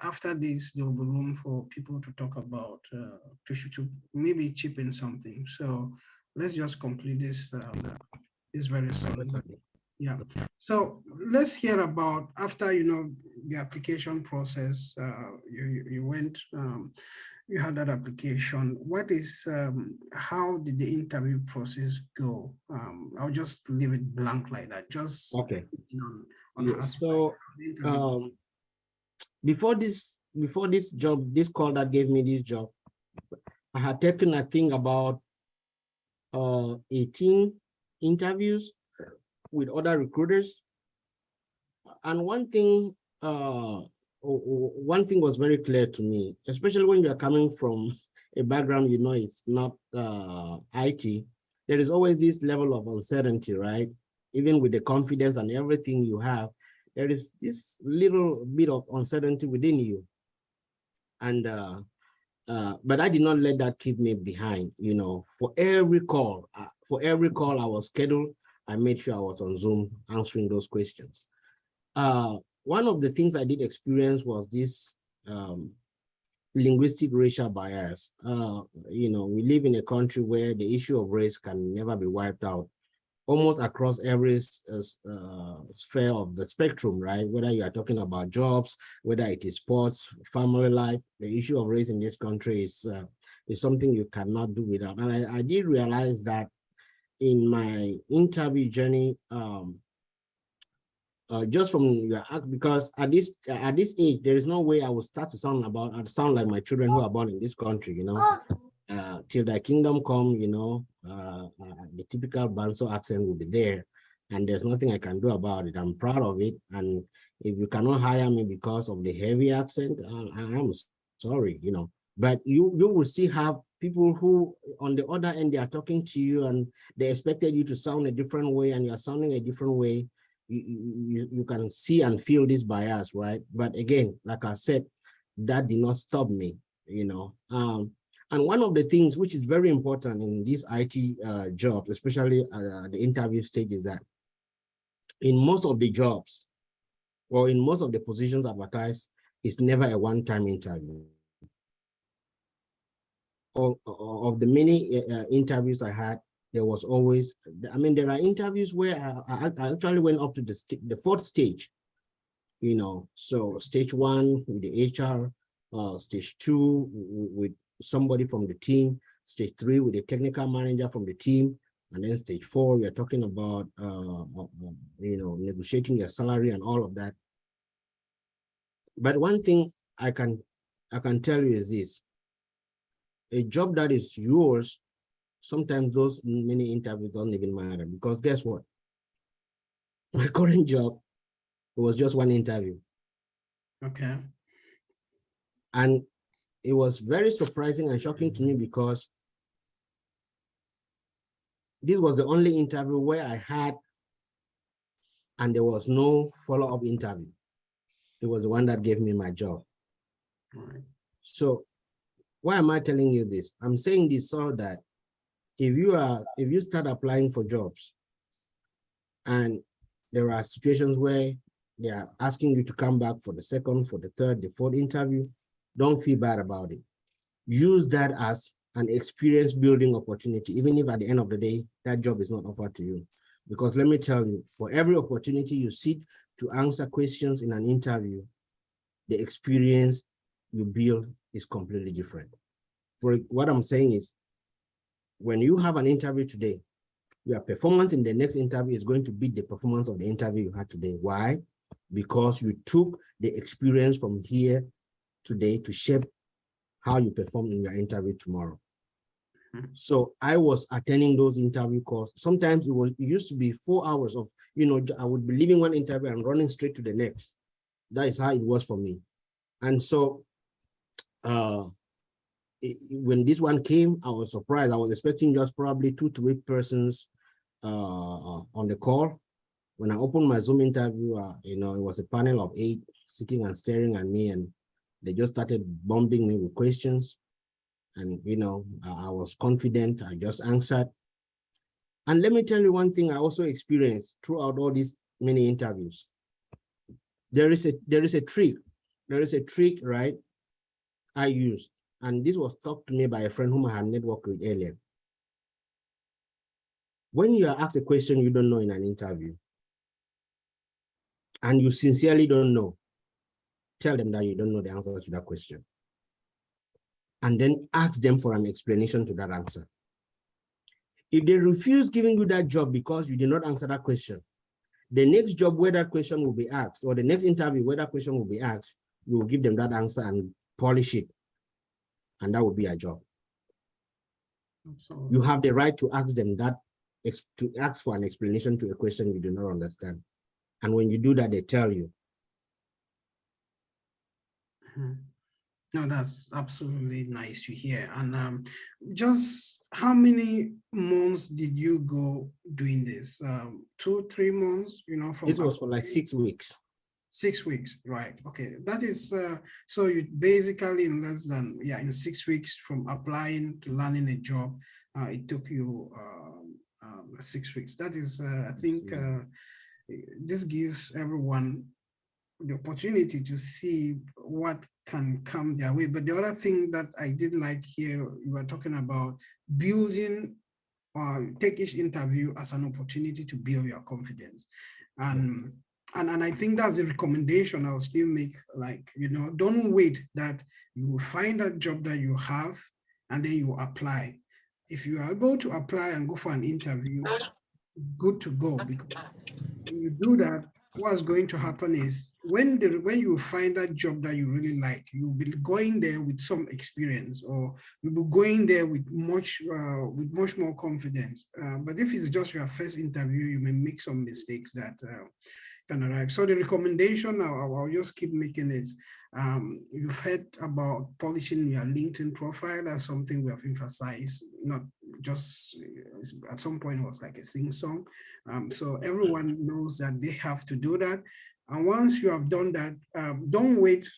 after this, there will be room for people to talk about, to maybe chip in something. So let's just complete this very soon. But yeah, so let's hear about after, the application process, you went, you had that application. How did the interview process go? I'll just leave it blank like that. Just okay. On Yes. So before this job, this call that gave me this job, I had taken, I think, about 18 interviews with other recruiters. And one thing was very clear to me, especially when you're coming from a background, it's not IT, there is always this level of uncertainty, right? Even with the confidence and everything you have, there is this little bit of uncertainty within you. And but I did not let that keep me behind. For every call I was scheduled, I made sure I was on Zoom answering those questions. One of the things I did experience was this linguistic racial bias. We live in a country where the issue of race can never be wiped out, almost across every sphere of the spectrum, right? Whether you are talking about jobs, whether it is sports, family life, the issue of race in this country is something you cannot do without. And I did realize that in my interview journey, just from your act, because at this age, there is no way I will start to sound like my children who are born in this country, till thy kingdom come, the typical Banso accent will be there, and there's nothing I can do about it. I'm proud of it, and if you cannot hire me because of the heavy accent, I'm sorry, But you will still have people who, on the other end, they are talking to you, and they expected you to sound a different way, and you are sounding a different way. You can see and feel this bias, right? But again, like I said, that did not stop me, And one of the things which is very important in these IT jobs, especially the interview stage, is that in most of the jobs or in most of the positions advertised, it's never a one-time interview. Of the many interviews I had, there was always, there are interviews where I actually went up to the fourth stage, so stage 1 with the HR, stage 2 with somebody from the team, stage 3 with the technical manager from the team, and then stage 4, we are talking about, negotiating your salary and all of that. But one thing I can tell you is this: a job that is yours, sometimes those many interviews don't even matter, because guess what? My current job, it was just one interview. Okay. And it was very surprising and shocking to me, because this was the only interview where I had, and there was no follow-up interview. It was the one that gave me my job. All right. So why am I telling you this? I'm saying this so that if you start applying for jobs and there are situations where they are asking you to come back for the second, for the third, the fourth interview, don't feel bad about it. Use that as an experience building opportunity, even if at the end of the day, that job is not offered to you. Because let me tell you, for every opportunity you seek to answer questions in an interview, the experience you build is completely different. For what I'm saying is, when you have an interview today, your performance in the next interview is going to beat the performance of the interview you had today. Why? Because you took the experience from here today to shape how you perform in your interview tomorrow. So I was attending those interview calls. Sometimes it used to be 4 hours of, I would be leaving one interview and running straight to the next. That is how it was for me. And so when this one came, I was surprised. I was expecting just probably 2 to 3 persons on the call. When I opened my Zoom interview, it was a panel of 8 sitting and staring at me, and they just started bombing me with questions. And, I was confident. I just answered. And let me tell you one thing I also experienced throughout all these many interviews. There is a trick. There is a trick, right, I used. And this was taught to me by a friend whom I had networked with earlier. When you are asked a question you don't know in an interview, and you sincerely don't know, tell them that you don't know the answer to that question. And then ask them for an explanation to that answer. If they refuse giving you that job because you did not answer that question, the next job where that question will be asked, or the next interview where that question will be asked, you will give them that answer and polish it. And that will be a job. Absolutely. You have the right to ask them that, to ask for an explanation to a question you do not understand. And when you do that, they tell you. No, that's absolutely nice to hear. And just how many months did you go doing this? 2, 3 months, from— This was for like 6 weeks. 6 weeks, right? Okay, that is, so you basically in less than, in 6 weeks from applying to landing a job, it took you 6 weeks. That is, I think, this gives everyone the opportunity to see what can come their way. But the other thing that I did like here, you were talking about building take each interview as an opportunity to build your confidence. And I think that's a recommendation I'll still make, like, don't wait that you will find a job that you have and then you apply. If you are able to apply and go for an interview, good to go, because when you do that, what's going to happen is when you find that job that you really like, you'll be going there with some experience, or you'll be going there with much more confidence. But if it's just your first interview, you may make some mistakes that can arrive. So the recommendation I'll just keep making is, you've heard about polishing your LinkedIn profile. That's something we have emphasized, not just at some point it was like a sing song. So everyone knows that they have to do that. And once you have done that, don't wait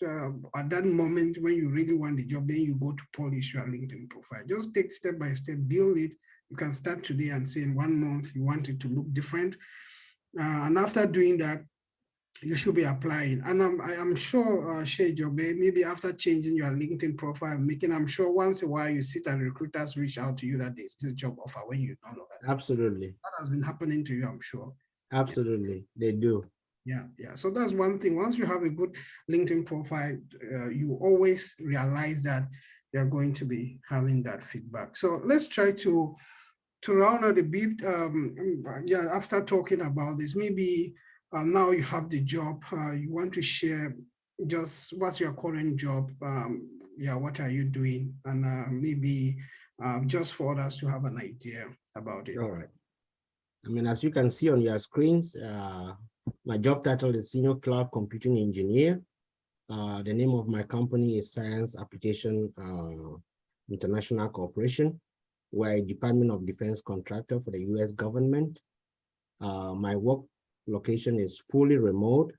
at that moment when you really want the job, then you go to polish your LinkedIn profile. Just take step by step, build it. You can start today and say in 1 month, you want it to look different. And after doing that, you should be applying. And I'm sure, Shey Njobe, maybe after changing your LinkedIn profile, I'm sure once in a while you sit and recruiters reach out to you that there's this job offer when you no longer. Absolutely. That has been happening to you, I'm sure. Absolutely, they do. Yeah. So that's one thing. Once you have a good LinkedIn profile, you always realize that you're going to be having that feedback. So let's try to round out a bit. After talking about this, maybe now you have the job, you want to share just what's your current job, what are you doing, and maybe just for others to have an idea about it. All right. I mean, as you can see on your screens, my job title is Senior Cloud Computing Engineer. The name of my company is Science Application International Corporation. We're a Department of Defense contractor for the US government. My work location is fully remote,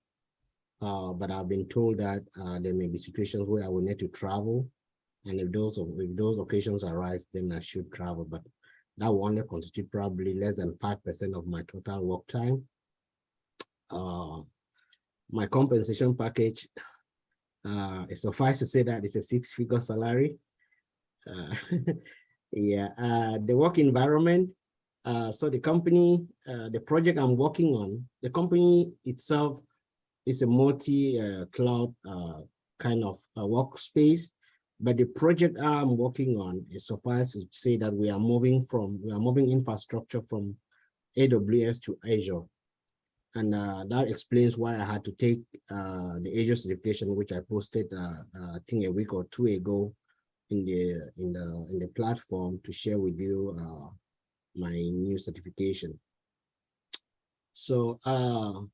but I've been told that there may be situations where I will need to travel. And if those occasions arise, then I should travel, but that will only constitute probably less than 5% of my total work time. My compensation package, it suffice to say that it's a 6-figure salary. The work environment. So the company, the project I'm working on, the company itself is a multi-cloud kind of workspace. But the project I'm working on is suffice to say that we are moving infrastructure from AWS to Azure. And that explains why I had to take the Azure certification, which I posted I think a week or two ago in the platform to share with you my new certification. So I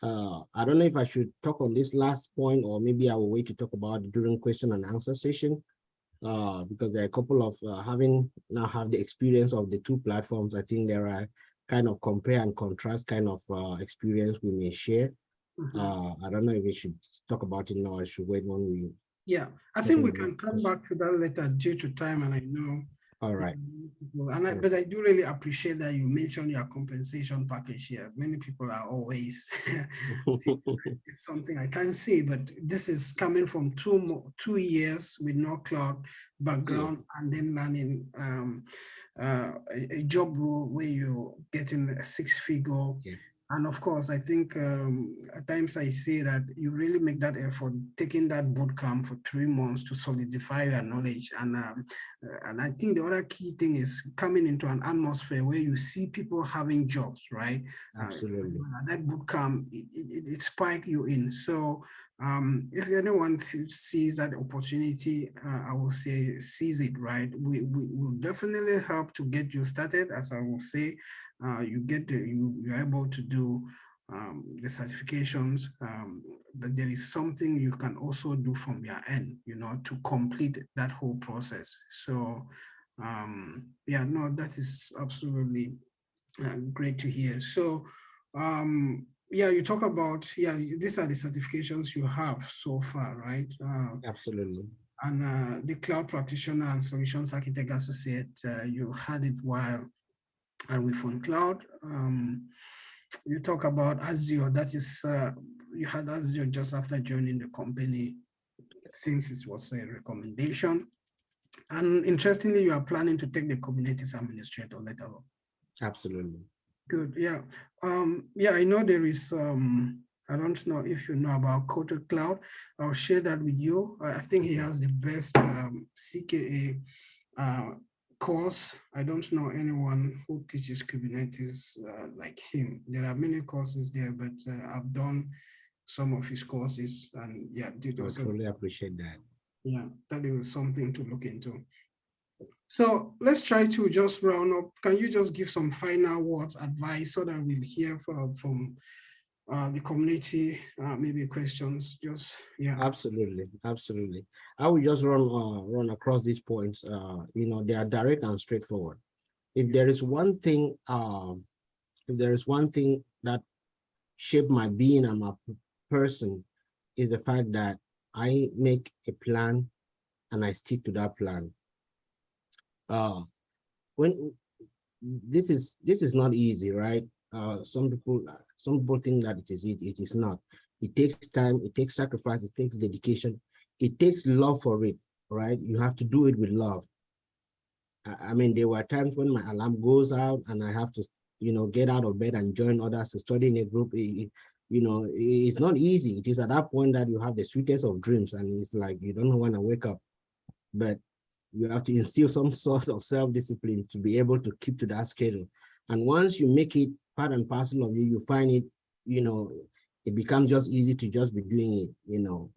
don't know if I should talk on this last point, or maybe I will wait to talk about it during question and answer session, because there are a couple of having now have the experience of the two platforms. I think there are kind of compare and contrast kind of experience we may share. I don't know if we should talk about it now or should wait when we. Yeah, I think we can come back to that later due to time, and I know. All right. But I do really appreciate that you mentioned your compensation package here. Many people are always it's something I can't say, but this is coming from 2 years with no cloud background, and then learning a job role where you're getting a 6-figure. And of course, I think at times I say that you really make that effort, taking that boot camp for 3 months to solidify your knowledge. And I think the other key thing is coming into an atmosphere where you see people having jobs, right? Absolutely. That boot camp, it spikes you in. So if anyone sees that opportunity, I will say seize it, right? We will definitely help to get you started, as I will say. You're able to do the certifications, but there is something you can also do from your end, to complete that whole process. So yeah, no, that is absolutely great to hear. So yeah, you talk about, yeah, these are the certifications you have so far, right? Absolutely. And the cloud practitioner and solutions architect associate, you had it while and WirfonCloud. You talk about Azure, that is, you had Azure just after joining the company, since it was a recommendation. And interestingly, you are planning to take the Kubernetes administrator later on. Absolutely. Good, yeah. Yeah, I know there is, I don't know if you know about Kotel Cloud. I'll share that with you. I think he has the best CKA course. I don't know anyone who teaches Kubernetes like him. There are many courses there, but I've done some of his courses, and yeah, did also. I truly appreciate that. Yeah, that is something to look into. So let's try to just round up. Can you just give some final words, advice, so that we'll hear from the community, maybe questions, just, yeah. Absolutely. I will just run across these points. They are direct and straightforward. If there is one thing, that shaped my being and my person, is the fact that I make a plan and I stick to that plan. When this is not easy, right? Some people think that it is. It is not. It takes time. It takes sacrifice. It takes dedication. It takes love for it, right? You have to do it with love. I mean, there were times when my alarm goes out and I have to, get out of bed and join others to study in a group. It's not easy. It is at that point that you have the sweetest of dreams, and it's like you don't know when to wake up. But you have to instill some sort of self-discipline to be able to keep to that schedule. And once you make it part and parcel of you, you find it, it becomes just easy to just be doing it,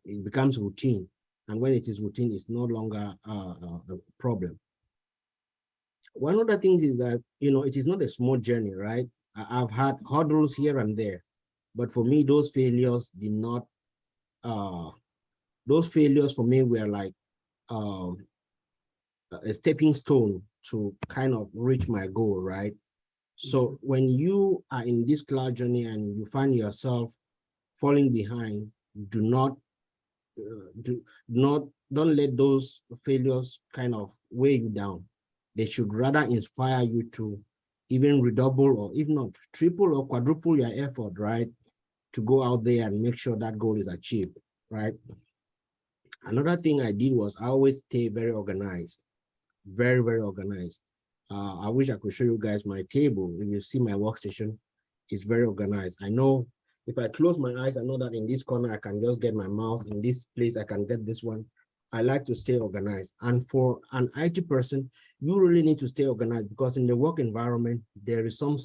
it becomes routine. And when it is routine, it's no longer a problem. One of the things is that, it is not a small journey, right? I've had hurdles here and there, but for me, those failures did not, those failures for me were like, a stepping stone to kind of reach my goal, right? So when you are in this cloud journey and you find yourself falling behind, don't let those failures kind of weigh you down. They should rather inspire you to even redouble, or if not triple or quadruple your effort, right? To go out there and make sure that goal is achieved, right? Another thing I did was I always stay very organized. Very, very organized. I wish I could show you guys my table. If you see my workstation, it's very organized. I know if I close my eyes, I know that in this corner, I can just get my mouse. In this place, I can get this one. I like to stay organized. And for an IT person, you really need to stay organized because in the work environment, there is some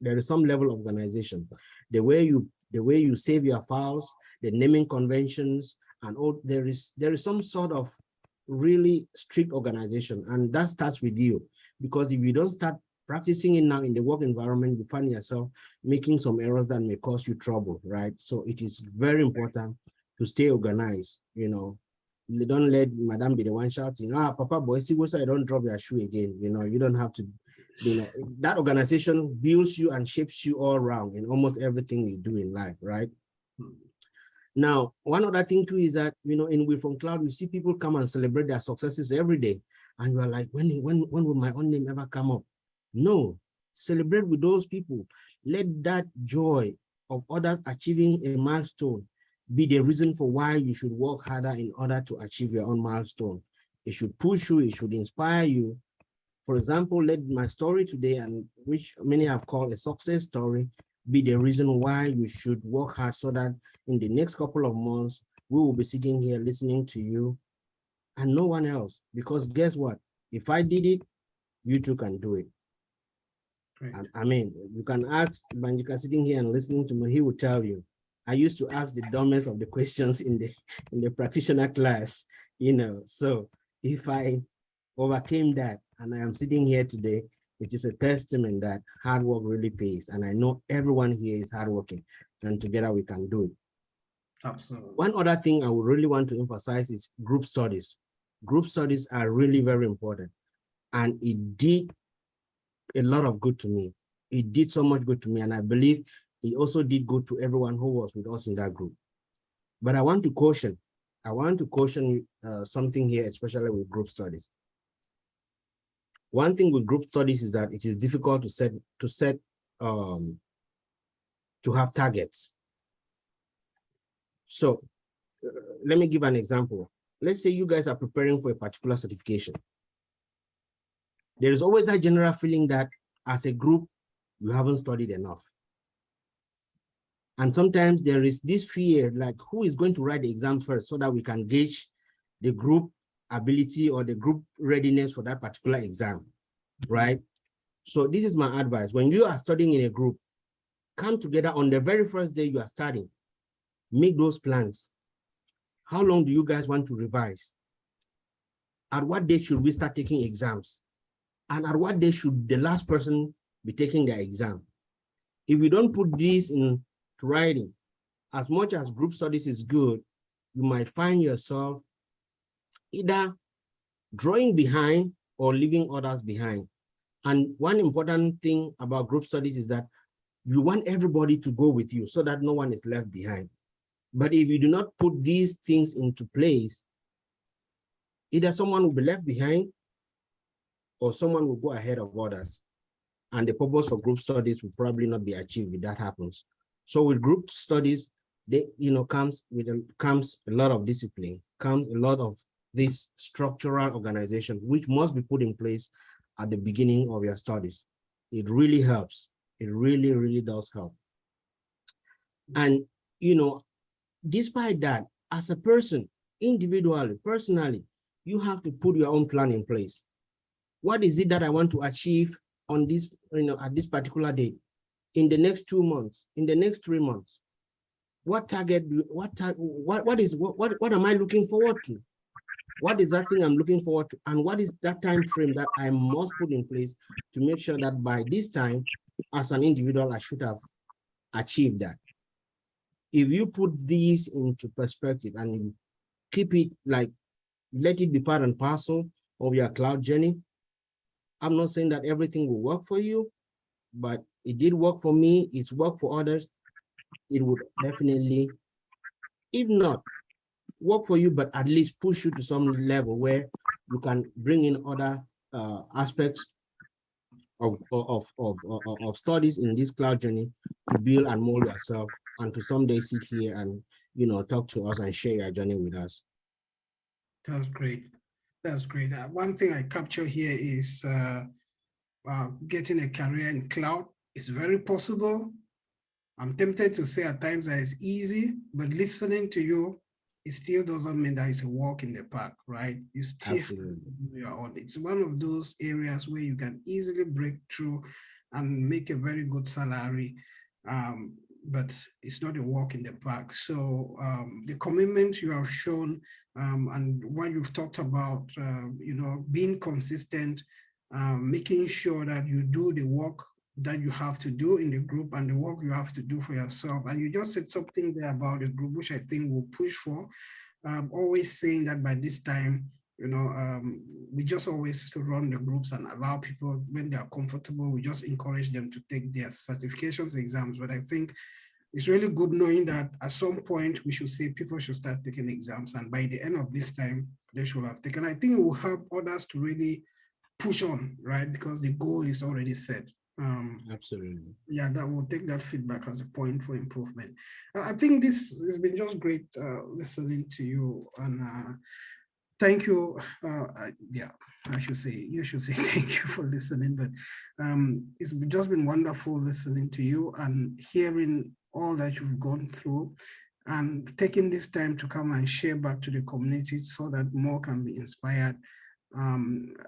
level of organization. The way you save your files, the naming conventions, and all there is some sort of really strict organization. And that starts with you. Because if you don't start practicing it now in the work environment, you find yourself making some errors that may cause you trouble, right? So it is very important to stay organized, don't let madam be the one shouting, papa boy, see what I don't drop your shoe again. You don't have to, that organization builds you and shapes you all around in almost everything you do in life, right? Now, one other thing too is that, in WirfonCloud, you see people come and celebrate their successes every day. And you are like, when will my own name ever come up? No, celebrate with those people. Let that joy of others achieving a milestone be the reason for why you should work harder in order to achieve your own milestone. It should push you, it should inspire you. For example, let my story today, and which many have called a success story, be the reason why you should work hard so that in the next couple of months, we will be sitting here listening to you and no one else. Because guess what? If I did it, you too can do it. I mean, you can ask Banjika sitting here and listening to me, he will tell you. I used to ask the dumbest of the questions in the practitioner class, So if I overcame that and I am sitting here today, it is a testament that hard work really pays. And I know everyone here is hardworking, and together we can do it. Absolutely. One other thing I would really want to emphasize is group studies. Group studies are really very important. And it did a lot of good to me. It did so much good to me. And I believe it also did good to everyone who was with us in that group. But I want to caution something here, especially with group studies. One thing with group studies is that it is difficult to have targets. So let me give an example. Let's say you guys are preparing for a particular certification. There is always that general feeling that as a group, you haven't studied enough. And sometimes there is this fear, like who is going to write the exam first so that we can gauge the group ability or the group readiness for that particular exam, right? So this is my advice. When you are studying in a group, come together on the very first day you are starting. Make those plans. How long do you guys want to revise? At what date should we start taking exams? And at what day should the last person be taking their exam? If you don't put this in writing, as much as group studies is good, you might find yourself either drawing behind or leaving others behind. And one important thing about group studies is that you want everybody to go with you so that no one is left behind. But if you do not put these things into place, either someone will be left behind or someone will go ahead of others. And the purpose of group studies will probably not be achieved if that happens. So with group studies, comes a lot of discipline, comes a lot of this structural organization, which must be put in place at the beginning of your studies. It really helps. It really, really does help. And, despite that, as a person, individually, personally, you have to put your own plan in place. What is it that I want to achieve on this, at this particular date, in the next 2 months, in the next 3 months? What target, what am I looking forward to? What is that thing I'm looking forward to? And what is that time frame that I must put in place to make sure that by this time, as an individual, I should have achieved that? If you put these into perspective and you keep it like, let it be part and parcel of your cloud journey, I'm not saying that everything will work for you, but it did work for me. It's worked for others. It would definitely, if not work for you, but at least push you to some level where you can bring in other aspects of studies in this cloud journey to build and mold yourself, and to someday sit here and talk to us and share your journey with us. That's great. That's great. One thing I capture here is getting a career in cloud is very possible. I'm tempted to say at times that it's easy, but listening to you, it still doesn't mean that it's a walk in the park, right? You still have to Absolutely. do your own. It's one of those areas where you can easily break through and make a very good salary, but it's not a walk in the park. So the commitment you have shown and what you've talked about, being consistent, making sure that you do the work that you have to do in the group and the work you have to do for yourself. And you just said something there about the group, which I think we'll push for. Always saying that by this time, we just always to run the groups and allow people when they are comfortable, we just encourage them to take their certifications exams. But I think it's really good knowing that at some point we should say people should start taking exams. And by the end of this time, they should have taken. I think it will help others to really push on, right? Because the goal is already set. Absolutely. Yeah, that will take that feedback as a point for improvement. I think this has been just great listening to you, and thank you. Yeah, you should say thank you for listening, but it's just been wonderful listening to you and hearing all that you've gone through and taking this time to come and share back to the community so that more can be inspired.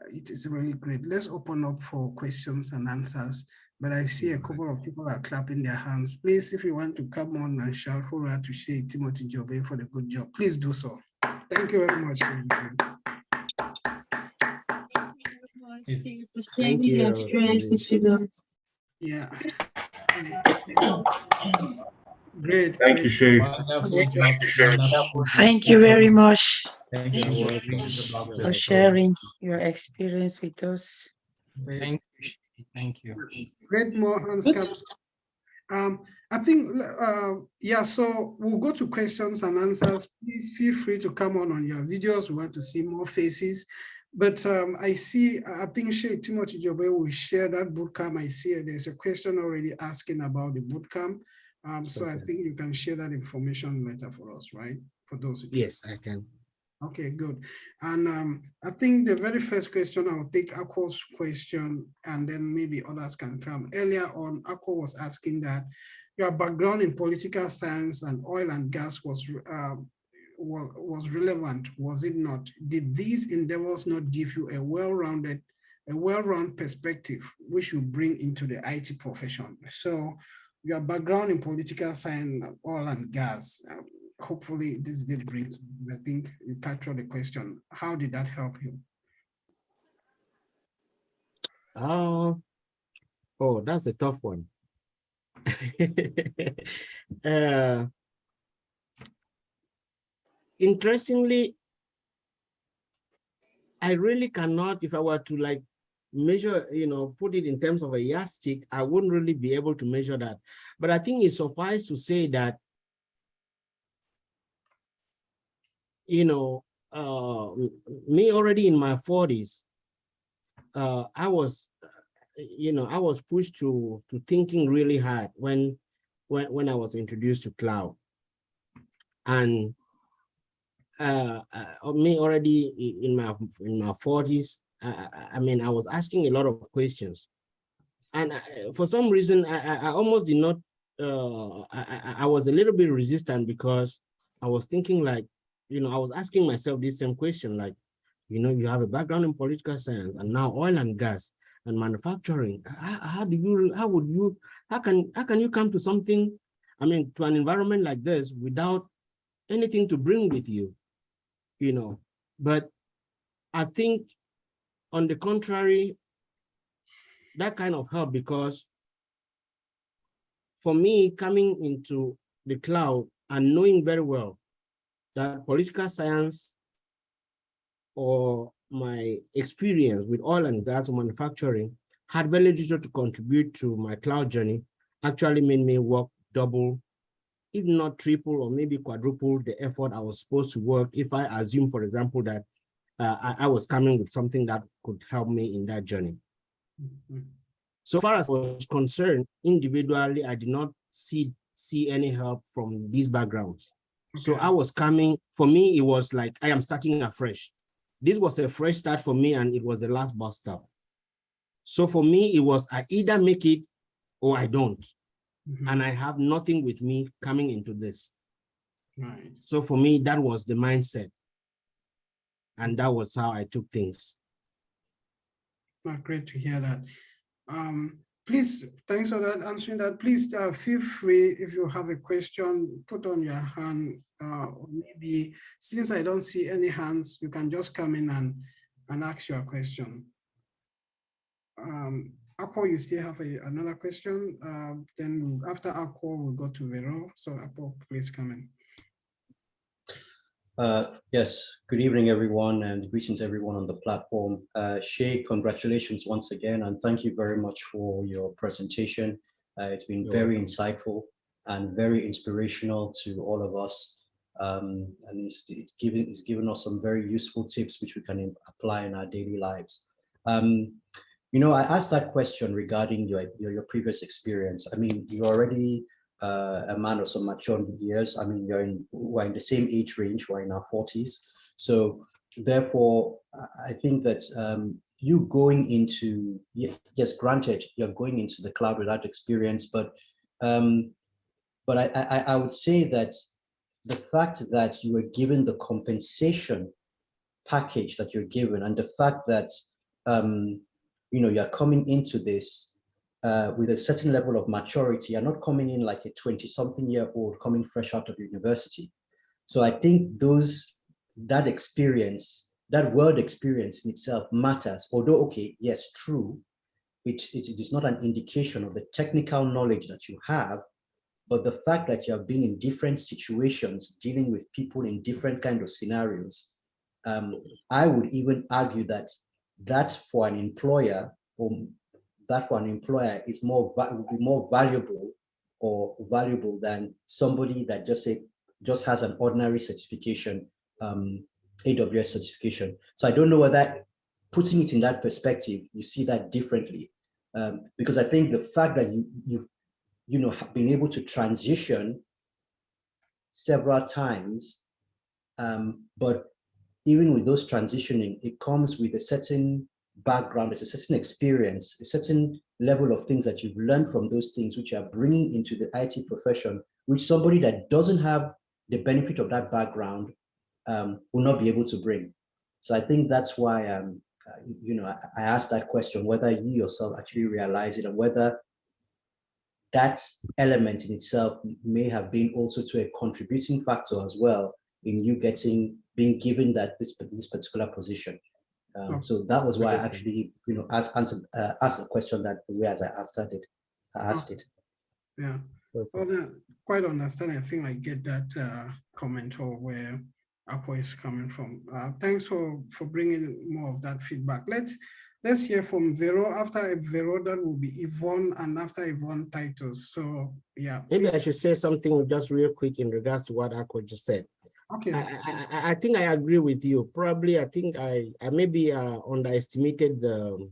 It is really great. Let's open up for questions and answers. But I see a couple of people are clapping their hands. Please, if you want to come on and shout hurrah to Shey Timothy Njobe for the good job, please do so. Thank you very much. Thank you. Experiences with us. Yeah. Great. Thank you, Shey. Thank you very much. Thank Thank you. you for sharing your experience with us. Thank you. Thank you. Great, more hands come. I think, yeah, so we'll go to questions and answers. Please feel free to come on your videos. We want to see more faces. But I think Shey Timothy Njobe will share that bootcamp. I see there's a question already asking about the bootcamp. So I think you can share that information later for us, right? For those. Yes, I can. Okay, good. And I think the very first question, I'll take Akko's question and then maybe others can come. Earlier on, Akko was asking that your background in political science and oil and gas was relevant, was it not? Did these endeavors not give you a well-rounded perspective which you bring into the IT profession? So your background in political science, oil and gas, hopefully this did bring, I think you captured the question. How did that help you? Oh, that's a tough one. Interestingly, I really cannot, if I were to like measure, put it in terms of a yardstick, I wouldn't really be able to measure that. But I think it's suffice to say that, me already in my 40s, I was pushed to thinking really hard when I was introduced to cloud. And me already in my 40s, I mean, I was asking a lot of questions, and for some reason, I almost did not. I was a little bit resistant because I was thinking like, I was asking myself this same question, like, you have a background in political science and now oil and gas and manufacturing. How can you come to something, I mean, to an environment like this without anything to bring with you, But I think on the contrary, that kind of helped, because for me, coming into the cloud and knowing very well that political science or my experience with oil and gas manufacturing had very little to contribute to my cloud journey, actually made me work double, if not triple or maybe quadruple the effort I was supposed to work if I assume, for example, that I was coming with something that could help me in that journey. Mm-hmm. So far as I was concerned, individually, I did not see any help from these backgrounds. Okay. So I was coming, for me, it was like I am starting afresh. This was a fresh start for me, and it was the last bus stop. So for me, it was I either make it or I don't. Mm-hmm. And I have nothing with me coming into this. Right. So for me, that was the mindset. And that was how I took things. Great to hear that. Please, thanks for that, answering that. Please feel free, if you have a question, put on your hand, or maybe since I don't see any hands, you can just come in and ask your question. Akko, you still have another question? Then after Akko, we'll go to Vero. So Akko, please come in. Yes, good evening, everyone, and greetings everyone on the platform. Shey, congratulations once again, and thank you very much for your presentation. It's been very insightful and very inspirational to all of us. And it's given us some very useful tips which we can apply in our daily lives. You know, I asked that question regarding your previous experience. I mean, you're already a man of some mature years. I mean, we're in the same age range, we're in our 40s. So therefore, I think that you going into, yes, granted, you're going into the cloud without experience, but I would say that the fact that you were given the compensation package that you're given, and the fact that you know, you're coming into this with a certain level of maturity. You're not coming in like a 20-something-year-old coming fresh out of university. So I think that experience, that world experience in itself matters. Although, okay, yes, true, it is not an indication of the technical knowledge that you have, but the fact that you have been in different situations, dealing with people in different kind of scenarios, I would even argue that for an employer, is would be more valuable than somebody that just has an ordinary certification, AWS certification. So I don't know whether, putting it in that perspective, you see that differently, because I think the fact that you know, have been able to transition several times, but even with those transitioning, it comes with a certain background, it's a certain experience, a certain level of things that you've learned from those things, which you are bringing into the IT profession, which somebody that doesn't have the benefit of that background will not be able to bring. So I think that's why, you know, I asked that question, whether you yourself actually realize it, and whether that element in itself may have been also to a contributing factor as well in you being given this particular position. So that was why I actually, you know, asked the question that the way as I asked it. Yeah, well, quite understand. I think I get that comment or where Akko is coming from. Thanks for bringing more of that feedback. Let's hear from Vero. After Vero, that will be Yvonne, and after Yvonne, Titus. So yeah. Maybe please. I should say something just real quick in regards to what Akko just said. Okay. I think I agree with you. Probably, I think I maybe underestimated the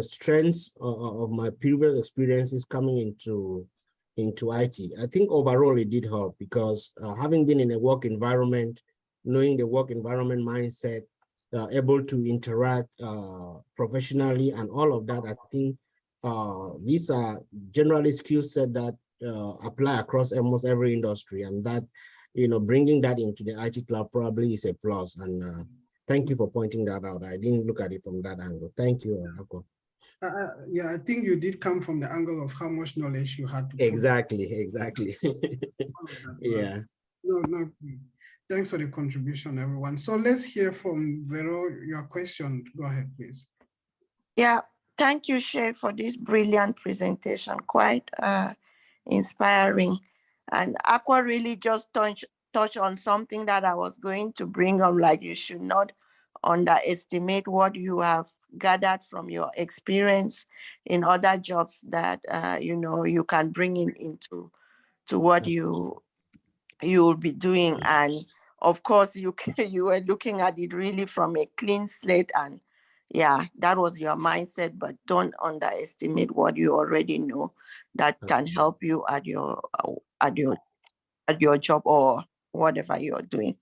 strengths of my previous experiences coming into IT. I think overall it did help, because having been in a work environment, knowing the work environment mindset, able to interact professionally and all of that, I think these are generally skill set that apply across almost every industry, and that, you know, bringing that into the IT cloud probably is a plus. And thank you for pointing that out. I didn't look at it from that angle. Thank you, Akko. Yeah, I think you did come from the angle of how much knowledge you had to put. Exactly. Yeah. No. Thanks for the contribution, everyone. So let's hear from Vero. Your question. Go ahead, please. Yeah, thank you, Shey, for this brilliant presentation. Quite inspiring. And Aqua really just touch on something that I was going to bring up, like you should not underestimate what you have gathered from your experience in other jobs that you know, you can bring into what you will be doing. And of course, you were looking at it really from a clean slate, and yeah, that was your mindset. But don't underestimate what you already know that can help you at your job or whatever you're doing.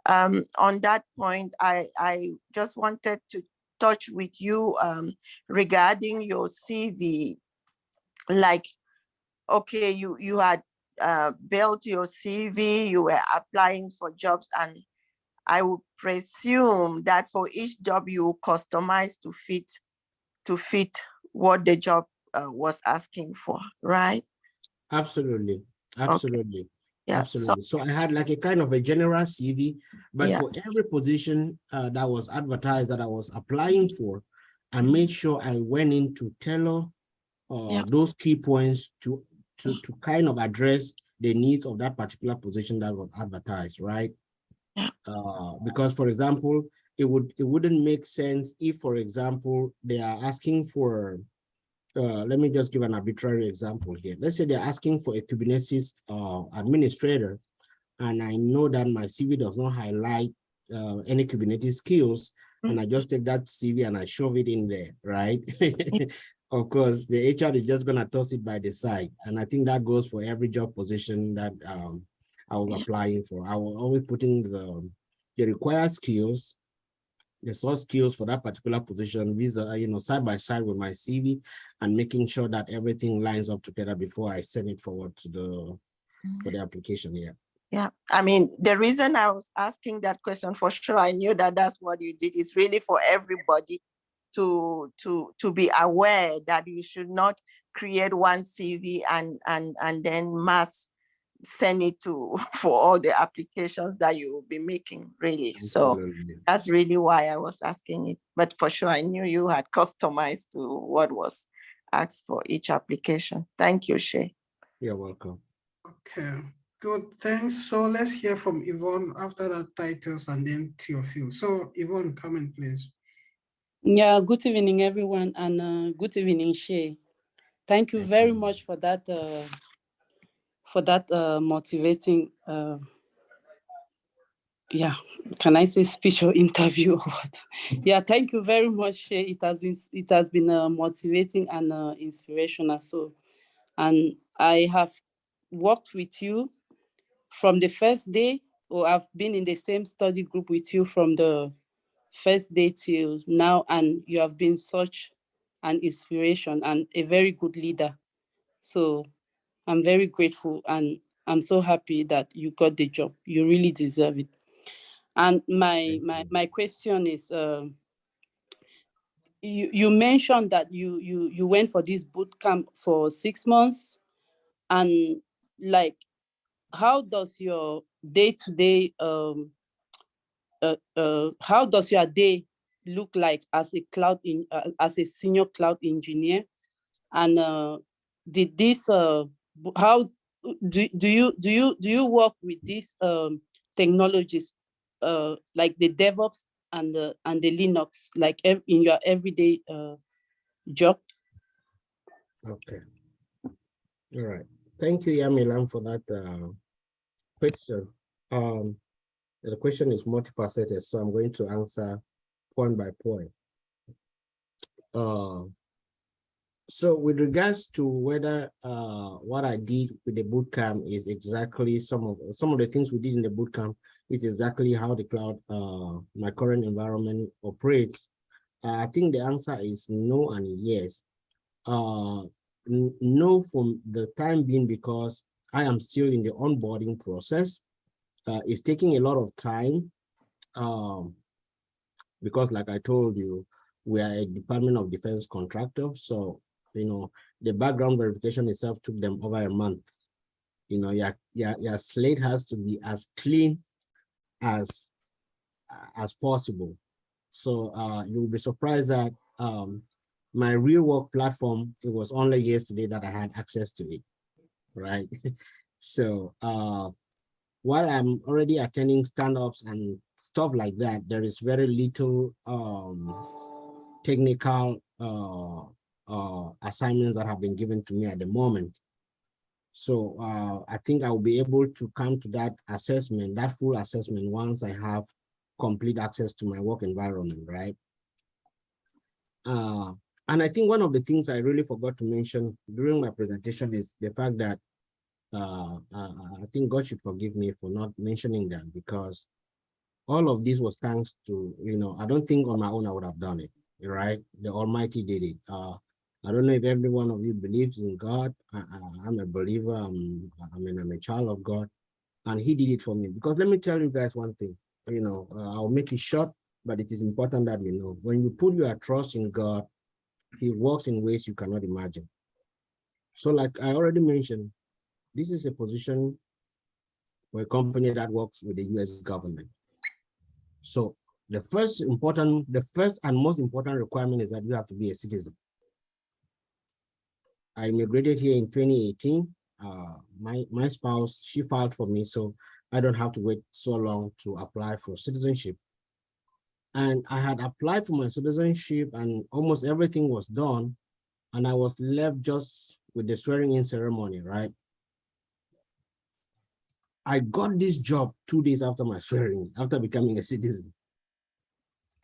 On that point, I just wanted to touch with you regarding your CV. Like, okay, you had built your CV, you were applying for jobs, and I would presume that for each job you customize to fit what the job was asking for, right? Absolutely, absolutely, Yeah. absolutely. So I had like a kind of a general CV, but Yeah. for every position that was advertised that I was applying for, I made sure I went in to tailor Yeah. those key points to kind of address the needs of that particular position that was advertised, right? Yeah. Because, for example, it wouldn't make sense if, for example, they are asking for let me just give an arbitrary example here. Let's say they're asking for a Kubernetes administrator, and I know that my CV does not highlight any Kubernetes skills, and I just take that CV and I shove it in there, right? Of course, the HR is just gonna toss it by the side, and I think that goes for every job position that I was applying for. I was always putting the required skills, the source skills for that particular position, these are, side by side with my CV, and making sure that everything lines up together before I send it forward to for the application. Yeah. Yeah, I mean, the reason I was asking that question, for sure, I knew that that's what you did. Is really for everybody to be aware that you should not create one CV and then mass send it to for all the applications that you will be making, really. Absolutely. So that's really why I was asking it. But for sure, I knew you had customized to what was asked for each application. Thank you, Shey. You're welcome. Okay, good, thanks. So let's hear from Yvonne after that, Titus, and then Theophil. So Yvonne, come in, please. Yeah, good evening, everyone, and good evening, Shey. Thank you very much for that motivating, yeah, can I say speech or interview or what? Yeah, thank you very much, Shey. It has been motivating and inspirational. So, and I have worked with you from the first day, or I've been in the same study group with you from the first day till now, and you have been such an inspiration and a very good leader. So I'm very grateful, and I'm so happy that you got the job. You really deserve it. And my question is, you mentioned that you went for this boot camp for 6 months, and like, how does your day-to-day how does your day look like as as a senior cloud engineer? And did this how do you work with these technologies, like the DevOps and the Linux, like in your everyday job? Okay. All right. Thank you, Yamilam, for that question. The question is multifaceted, so I'm going to answer point by point. So with regards to whether what I did with the bootcamp is exactly some of the things we did in the bootcamp is exactly how the cloud, my current environment operates, I think the answer is no and yes. No, from the time being, because I am still in the onboarding process. It's taking a lot of time, because like I told you, we are a Department of Defense contractor. So, the background verification itself took them over a month. Your slate has to be as clean as possible. So you'll be surprised that my real work platform, it was only yesterday that I had access to it, right? So while I'm already attending stand-ups and stuff like that, there is very little technical assignments that have been given to me at the moment. So I think I will be able to come to that assessment, that full assessment, once I have complete access to my work environment, right? And I think one of the things I really forgot to mention during my presentation is the fact that I think God should forgive me for not mentioning that, because all of this was thanks to, I don't think on my own I would have done it, right? The Almighty did it. I don't know if every one of you believes in God. I'm a believer. I'm a child of God, and He did it for me. Because let me tell you guys one thing. I'll make it short, but it is important that you know when you put your trust in God, He works in ways you cannot imagine. So, like I already mentioned, this is a position for a company that works with the U.S. government. So the first and most important requirement is that you have to be a citizen. I immigrated here in 2018. My spouse, she filed for me, so I don't have to wait so long to apply for citizenship. And I had applied for my citizenship and almost everything was done. And I was left just with the swearing in ceremony, right? I got this job 2 days after my swearing, after becoming a citizen.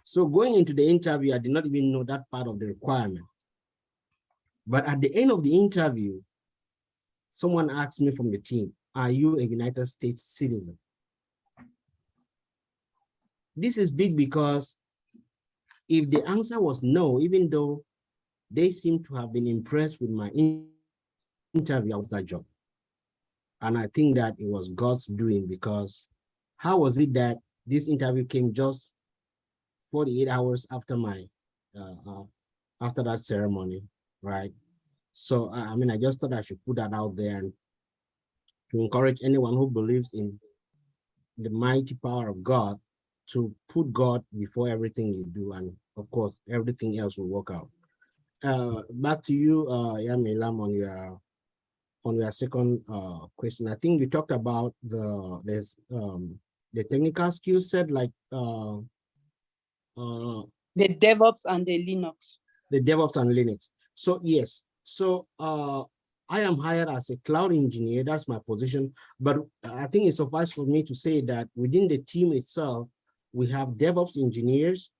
So going into the interview, I did not even know that part of the requirement. But at the end of the interview, someone asked me from the team, are you a United States citizen? This is big because if the answer was no, even though they seem to have been impressed with my interview, I was that job. And I think that it was God's doing, because how was it that this interview came just 48 hours after my after that ceremony, right? So I mean, I just thought I should put that out there and to encourage anyone who believes in the mighty power of God to put God before everything you do, and of course everything else will work out. Back to you, Yamilam, on your second question. I think you talked about the technical skill set, like the DevOps and the Linux. The DevOps and Linux. So yes, so I am hired as a cloud engineer. That's my position. But I think it's suffice for me to say that within the team itself, we have DevOps engineers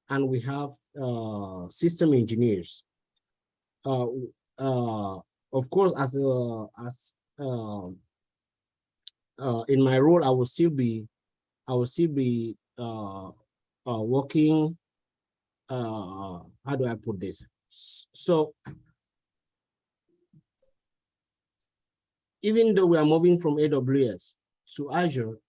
and we have system engineers. Of course, in my role, I will still be working. How do I put this? So even though we are moving from AWS to Azure,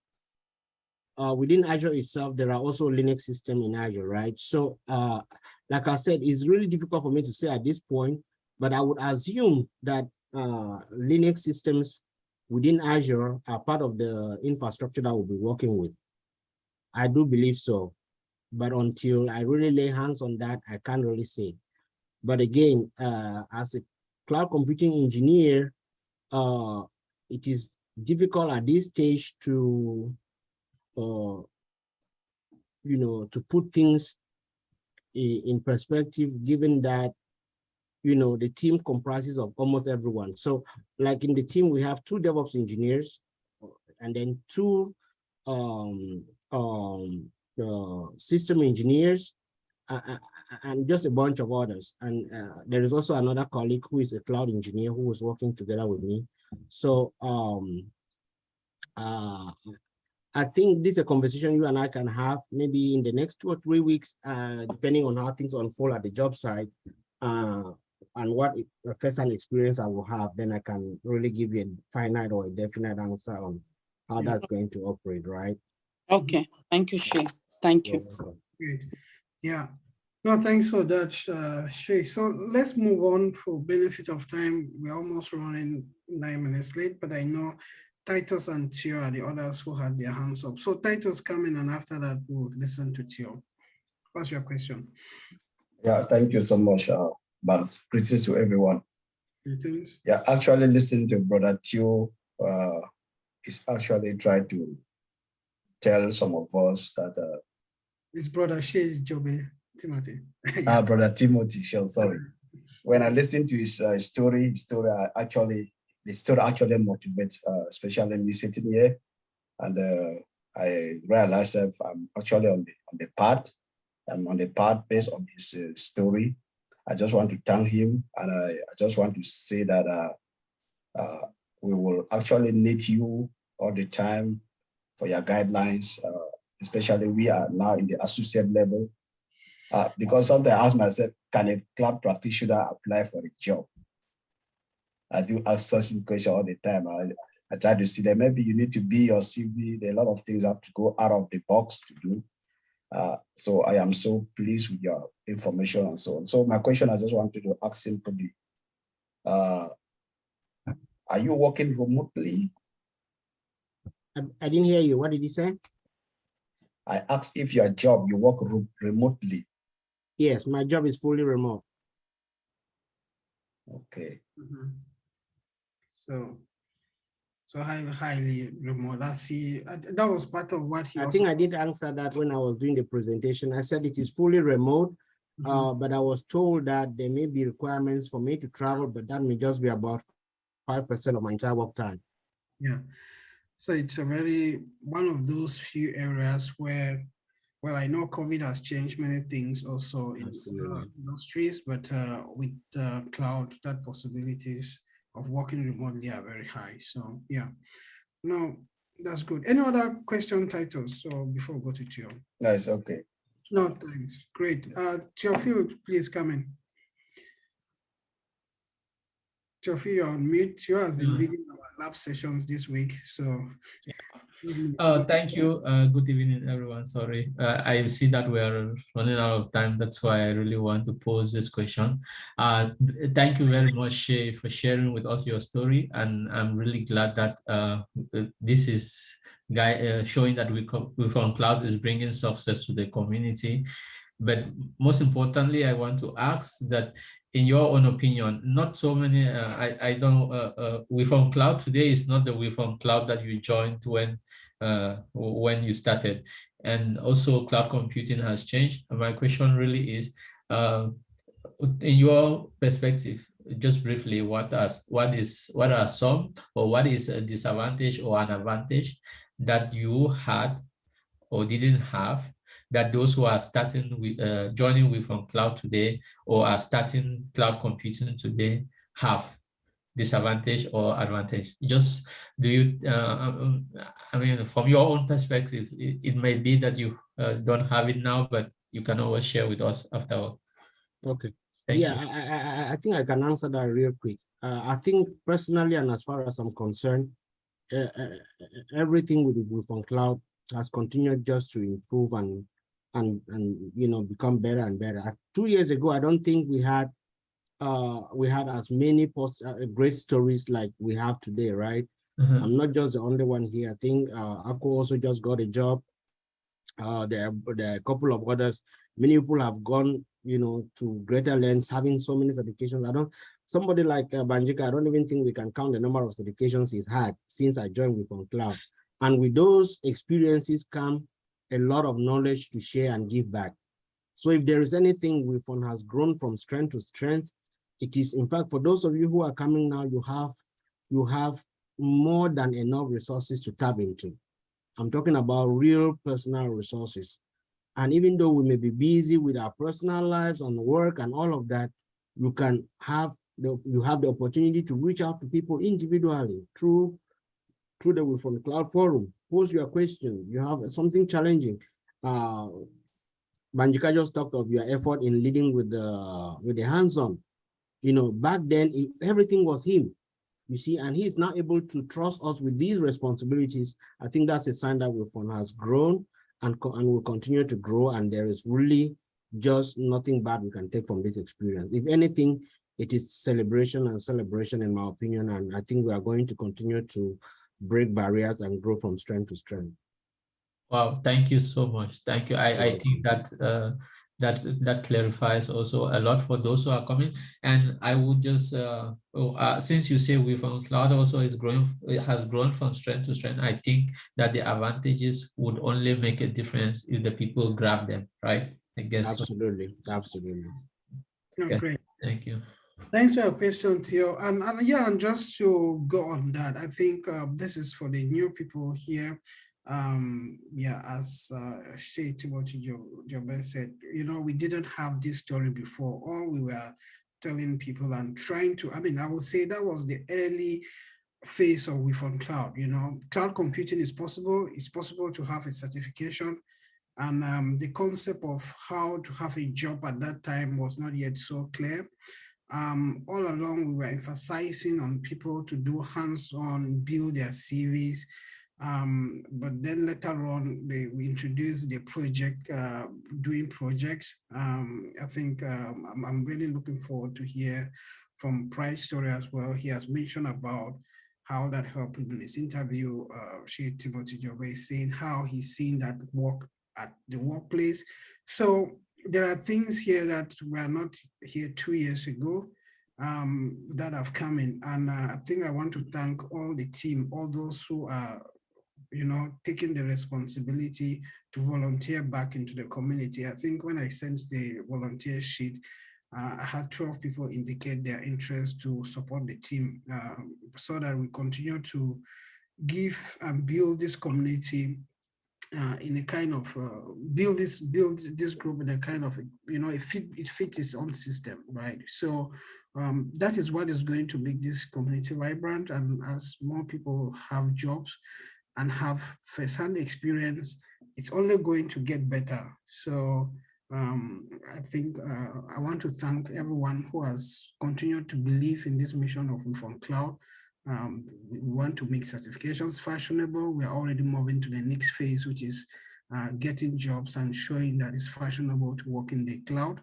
within Azure itself, there are also Linux systems in Azure, right? So like I said, it's really difficult for me to say at this point, but I would assume that Linux systems within Azure are part of the infrastructure that we'll be working with. I do believe so, but until I really lay hands on that, I can't really say. But again, as a cloud computing engineer, it is difficult at this stage to, to put things in perspective, given that, the team comprises of almost everyone. So like in the team, we have 2 DevOps engineers and then 2 system engineers, and just a bunch of others. And there is also another colleague who is a cloud engineer who was working together with me. So I think this is a conversation you and I can have maybe in the next 2 or 3 weeks, depending on how things unfold at the job site, and what first-hand experience I will have. Then I can really give you a finite or a definite answer on how that's going to operate, right? Okay, thank you, Shey. Thank you. Great. Yeah. No, thanks for that, Shey. So let's move on for benefit of time. We're almost running 9 minutes late, but I know Titus and Theo are the others who had their hands up. So Titus, come in, and after that, we'll listen to Theo. What's your question? Yeah, thank you so much, Banks. Greetings to everyone. Greetings. Yeah, actually listening to Brother Theo is actually trying to tell some of us that It's Brother Shey Timothy. Brother Timothy, sure, sorry. When I listened to his story actually motivates, especially me sitting here, and I realized that I'm actually on the path. I'm on the path based on his story. I just want to thank him, and I just want to say that we will actually need you all the time for your guidelines, especially we are now in the associate level. Because sometimes I ask myself, can a cloud practitioner apply for a job? I do ask such questions all the time. I try to see that maybe you need to be your CV. There are a lot of things have to go out of the box to do. So I am so pleased with your information and so on. So my question, I just wanted to ask simply, are you working remotely? I didn't hear you. What did you say? I asked if your job, you work remotely. Yes, my job is fully remote. Okay. Mhm. So highly remote. That was part of what he I also. think I did answer that when I was doing the presentation. I said it is fully remote, but I was told that there may be requirements for me to travel, but that may just be about 5% of my entire work time. Yeah. So it's one of those few areas where, well, I know COVID has changed many things also in Absolutely. industries, but with cloud, that possibilities of working remotely are very high. So yeah, no, that's good. Any other question titles? So before we go to Tio. Nice, okay. No, thanks. Great. Teofil, please come in. Teofil, you're on mute. Tio has been leading our lab sessions this week. So Thank you. Good evening, everyone. Sorry, I see that we are running out of time. That's why I really want to pose this question. Thank you very much, Shey, for sharing with us your story. And I'm really glad that this is showing that WirfonCloud is bringing success to the community. But most importantly, I want to ask that, in your own opinion, not so many, I don't, WirfonCloud today is not the WirfonCloud that you joined when you started. And also cloud computing has changed. And my question really is, in your perspective, just briefly, what are some, or what is a disadvantage or an advantage that you had or didn't have, that those who are starting with joining WirfonCloud today or are starting cloud computing today have? Disadvantage or advantage? Just do you, I mean, from your own perspective, it may be that you don't have it now, but you can always share with us afterward. Okay. Thank Yeah, you. I think I can answer that real quick. I think personally, and as far as I'm concerned, everything with WirfonCloud has continued just to improve and become better and better. 2 years ago, I don't think we had as many great stories like we have today, right? I'm not just the only one here. I think Akko also just got a job. There are a couple of others. Many people have gone, to greater lengths, having so many certifications. Somebody like Banjika, I don't even think we can count the number of certifications he's had since I joined WirfonCloud. And with those experiences come a lot of knowledge to share and give back. So if there is anything, Wirfon has grown from strength to strength. It is, in fact, for those of you who are coming now, you have more than enough resources to tap into. I'm talking about real personal resources. And even though we may be busy with our personal lives and work and all of that, you have the opportunity to reach out to people individually through the WirfonCloud forum. Post your question. You have something challenging. Banjika just talked of your effort in leading with the hands-on. Back then everything was him. You see, and he's now able to trust us with these responsibilities. I think that's a sign that Wirfon has grown and will continue to grow. And there is really just nothing bad we can take from this experience. If anything, it is celebration, in my opinion. And I think we are going to continue to break barriers and grow from strength to strength. Wow, thank you so much. Thank you. I think that that clarifies also a lot for those who are coming. And I would just since you say WirfonCloud also it has grown from strength to strength, I think that the advantages would only make a difference if the people grab them, right? I guess. Absolutely, absolutely. No, great. Thank you. Thanks for your question, Theo. And yeah, and just to go on that, I think this is for the new people here. Yeah, as Shey Timothy Njobe said, we didn't have this story before. All we were telling people and trying to, I would say that was the early phase of WirfonCloud. Cloud computing is possible. It's possible to have a certification. And the concept of how to have a job at that time was not yet so clear. All along, we were emphasizing on people to do hands-on, build their CVs. But then later on, we introduced the project, doing projects. I think I'm really looking forward to hear from Price's story as well. He has mentioned about how that helped him in his interview. Shey Timothy Njobe is saying how he's seen that work at the workplace. So there are things here that were not here 2 years ago that have come in. And I think I want to thank all the team, all those who are, taking the responsibility to volunteer back into the community. I think when I sent the volunteer sheet, I had 12 people indicate their interest to support the team so that we continue to give and build this community in a kind of build this group in a kind of it fits its own system, right? So that is what is going to make this community vibrant, and as more people have jobs and have first-hand experience, it's only going to get better. So I think I want to thank everyone who has continued to believe in this mission of WirfonCloud. We want to make certifications fashionable. We are already moving to the next phase, which is getting jobs and showing that it's fashionable to work in the cloud.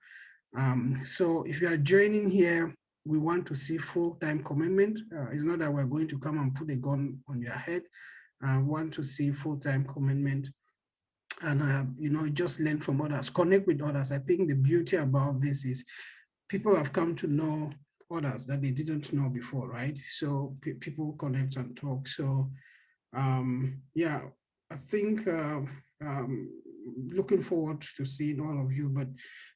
So if you are joining here, we want to see full-time commitment. It's not that we're going to come and put a gun on your head. Want to see full-time commitment and just learn from others, connect with others. I think the beauty about this is people have come to know others that they didn't know before, right? So people connect and talk. So yeah, I think looking forward to seeing all of you, but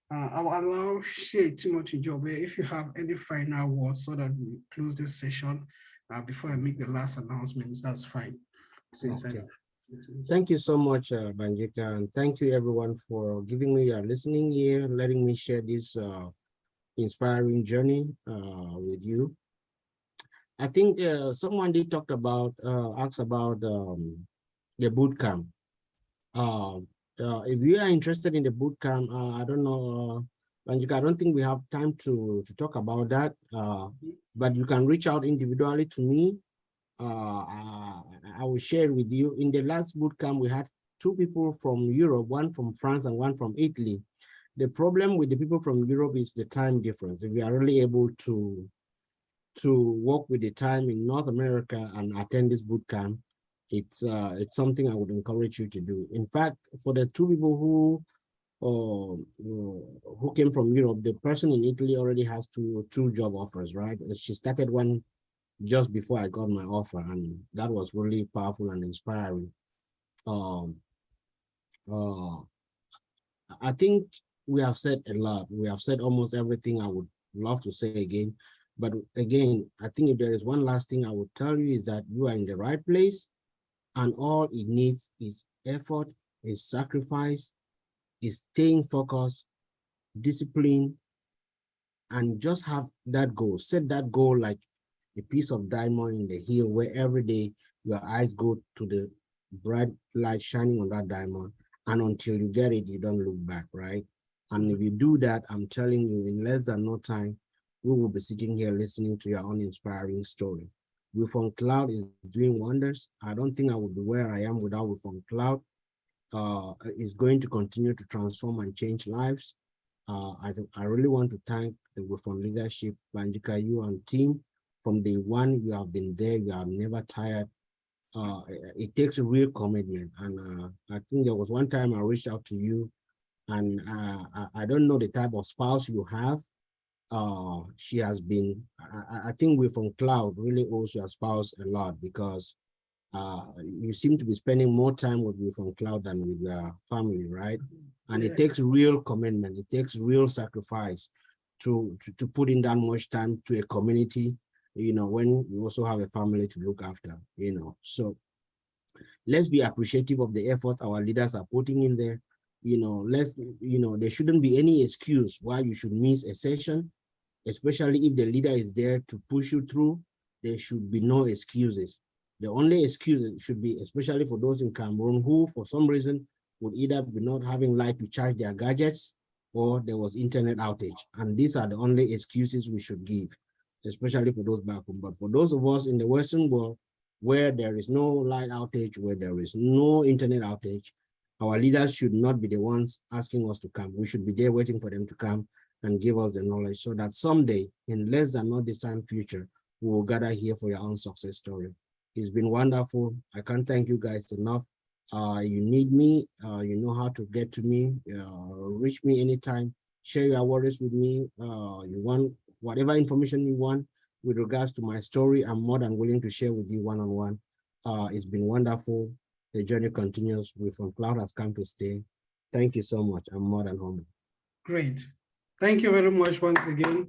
I'll allow Shey Timothy Njobe if you have any final words so that we close this session before I make the last announcements. That's fine. Okay. Thank you so much, Banjika, and thank you everyone for giving me your listening ear, letting me share this inspiring journey with you. I think someone did talk about, asked about the boot camp. If you are interested in the boot camp, I don't know, Banjika, I don't think we have time to talk about that, but you can reach out individually to me. I will share with you. In the last boot camp, we had 2 people from Europe, one from France and one from Italy. The problem with the people from Europe is the time difference. If we are really able to work with the time in North America and attend this boot camp, it's something I would encourage you to do. In fact, for the 2 people who came from Europe, the person in Italy already has two job offers, right? She started one just before I got my offer, and that was really powerful and inspiring. I think we have said a lot. We have said almost everything I would love to say again. But again, I think if there is one last thing I would tell you is that you are in the right place, and all it needs is effort, is sacrifice, is staying focused, discipline, and just have that goal. Set that goal like a piece of diamond in the hill, where every day your eyes go to the bright light shining on that diamond, and until you get it, you don't look back, right? And if you do that, I'm telling you, in less than no time, we will be sitting here listening to your own inspiring story. WirfonCloud is doing wonders. I don't think I would be where I am without WirfonCloud. It's going to continue to transform and change lives. I really want to thank the Wirfon leadership, Banjika, you and team. From day one, you have been there, you are never tired. It takes a real commitment. And I think there was one time I reached out to you, and I don't know the type of spouse you have. She has been, I think WirfonCloud really owes your spouse a lot, because you seem to be spending more time with WirfonCloud than with your family, right? And it takes real commitment, it takes real sacrifice to put in that much time to a community, when you also have a family to look after, So let's be appreciative of the efforts our leaders are putting in there. There shouldn't be any excuse why you should miss a session, especially if the leader is there to push you through. There should be no excuses. The only excuse should be, especially for those in Cameroon who, for some reason, would either be not having light to charge their gadgets or there was internet outage. And these are the only excuses we should give, especially for those back home. But for those of us in the Western world, where there is no light outage, where there is no internet outage, our leaders should not be the ones asking us to come. We should be there waiting for them to come and give us the knowledge so that someday, in less than not distant future, we will gather here for your own success story. It's been wonderful. I can't thank you guys enough. You need me, you know how to get to me, reach me anytime, share your worries with me. You want whatever information you want with regards to my story, I'm more than willing to share with you one-on-one. It's been wonderful. The journey continues. WirfonCloud has come to stay. Thank you so much. I'm more than humble. Great. Thank you very much once again.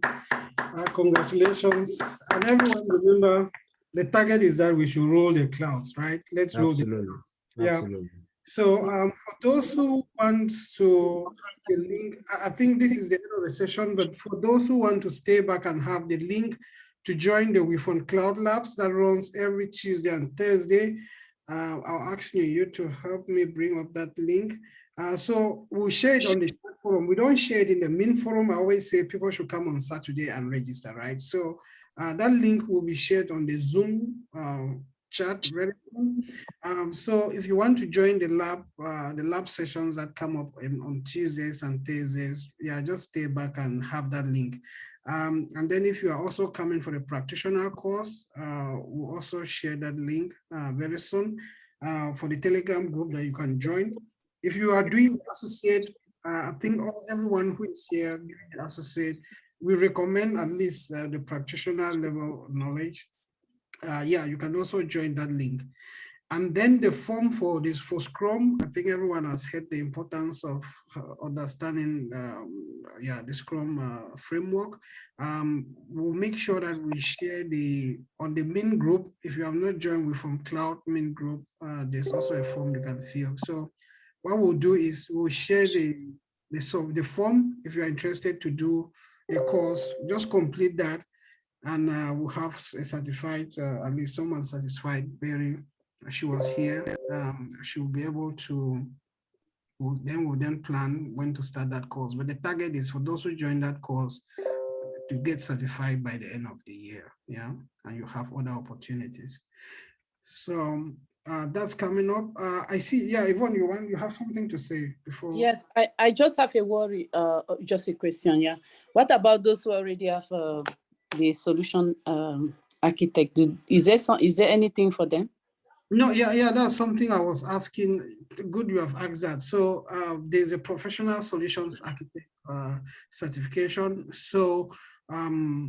Congratulations. And everyone, remember, the target is that we should roll the clouds, right? Let's roll the clouds. Yeah. Absolutely. So for those who want to have the link, I think this is the end of the session, but for those who want to stay back and have the link to join the WirfonCloud Labs that runs every Tuesday and Thursday, I'll ask you to help me bring up that link. So we'll share it on the chat forum. We don't share it in the main forum. I always say people should come on Saturday and register, right? So that link will be shared on the Zoom chat very soon. So if you want to join the lab sessions that come up on Tuesdays and Thursdays, yeah, just stay back and have that link. And then if you are also coming for the practitioner course, we'll also share that link very soon for the Telegram group that you can join. If you are doing associate, I think everyone who is here doing the associate, we recommend at least the practitioner level knowledge. Yeah, you can also join that link. And then the form for this, for Scrum, I think everyone has heard the importance of understanding the Scrum framework. We'll make sure that we share on the main group. If you have not joined WirfonCloud main group, there's also a form you can fill. So what we'll do is we'll share the form. If you're interested to do the course, just complete that. And we'll have a certified, at least someone satisfied, Barry. She was here. She will be able to, we'll then plan when to start that course. But the target is for those who join that course to get certified by the end of the year. Yeah, and you have other opportunities. So that's coming up. I see. Yeah, Yvonne, you have something to say before? Yes, I just have a worry. Just a question. Yeah, what about those who already have the solution architect? Is there anything for them? No, yeah, that's something I was asking. Good, you have asked that. So there's a professional solutions architect certification. So for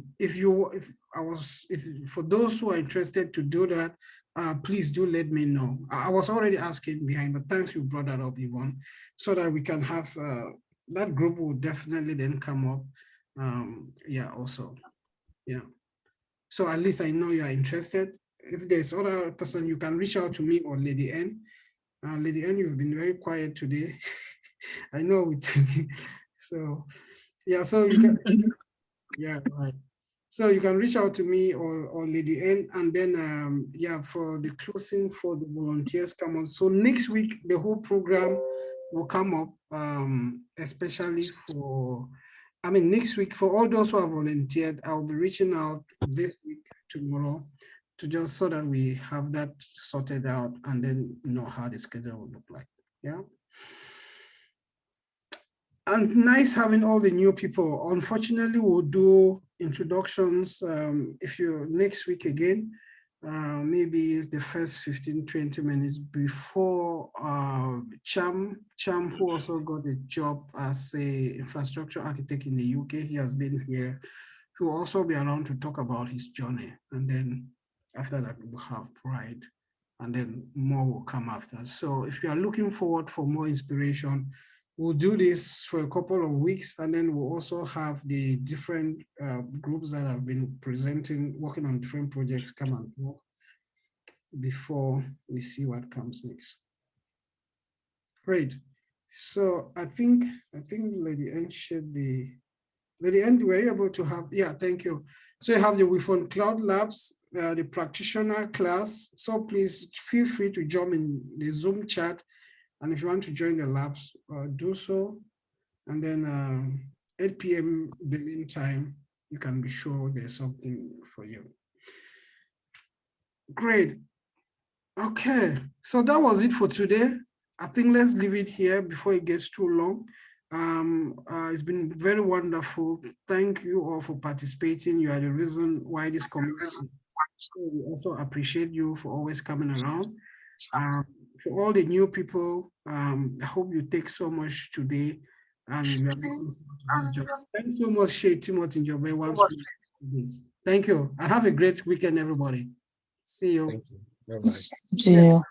those who are interested to do that, please do let me know. I was already asking behind, but thanks you brought that up, Yvonne, so that we can have that group will definitely then come up. Yeah, also, yeah. So at least I know you are interested. If there's other person, you can reach out to me or Lady N. Lady N, you've been very quiet today. I know with so yeah, so you can yeah, right. So you can reach out to me or Lady N, and then yeah, for the closing for the volunteers come on. So next week the whole program will come up, especially for next week for all those who have volunteered. I'll be reaching out this week, tomorrow, to just so that we have that sorted out and then know how the schedule will look like. Yeah. And nice having all the new people. Unfortunately, we'll do introductions if you're next week again, maybe the first 15, 20 minutes before Cham, who also got a job as a infrastructure architect in the UK. He has been here. He will also be around to talk about his journey. And then after that, we'll have Pride, and then more will come after. So if you are looking forward for more inspiration, we'll do this for a couple of weeks, and then we'll also have the different groups that have been presenting, working on different projects come and talk before we see what comes next. Great. So I think Lady N shared Lady N, were you able to have, yeah, thank you. So you have the WirfonCloud Labs, the practitioner class. So please feel free to jump in the Zoom chat And if you want to join the labs, do so. And then 8 p.m. Berlin time, you can be sure there's something for you. Great. Okay, so that was it for today. I think let's leave it here before it gets too long. It's been very wonderful. Thank you all for participating. You are the reason why this community. We also appreciate you for always coming around. For all the new people, I hope you take so much today and you are looking forward to this job. Thanks so much, Shey Timothy Njobe, once more. Thank you, and have a great weekend, everybody. See you. Thank you. Bye-bye. See you.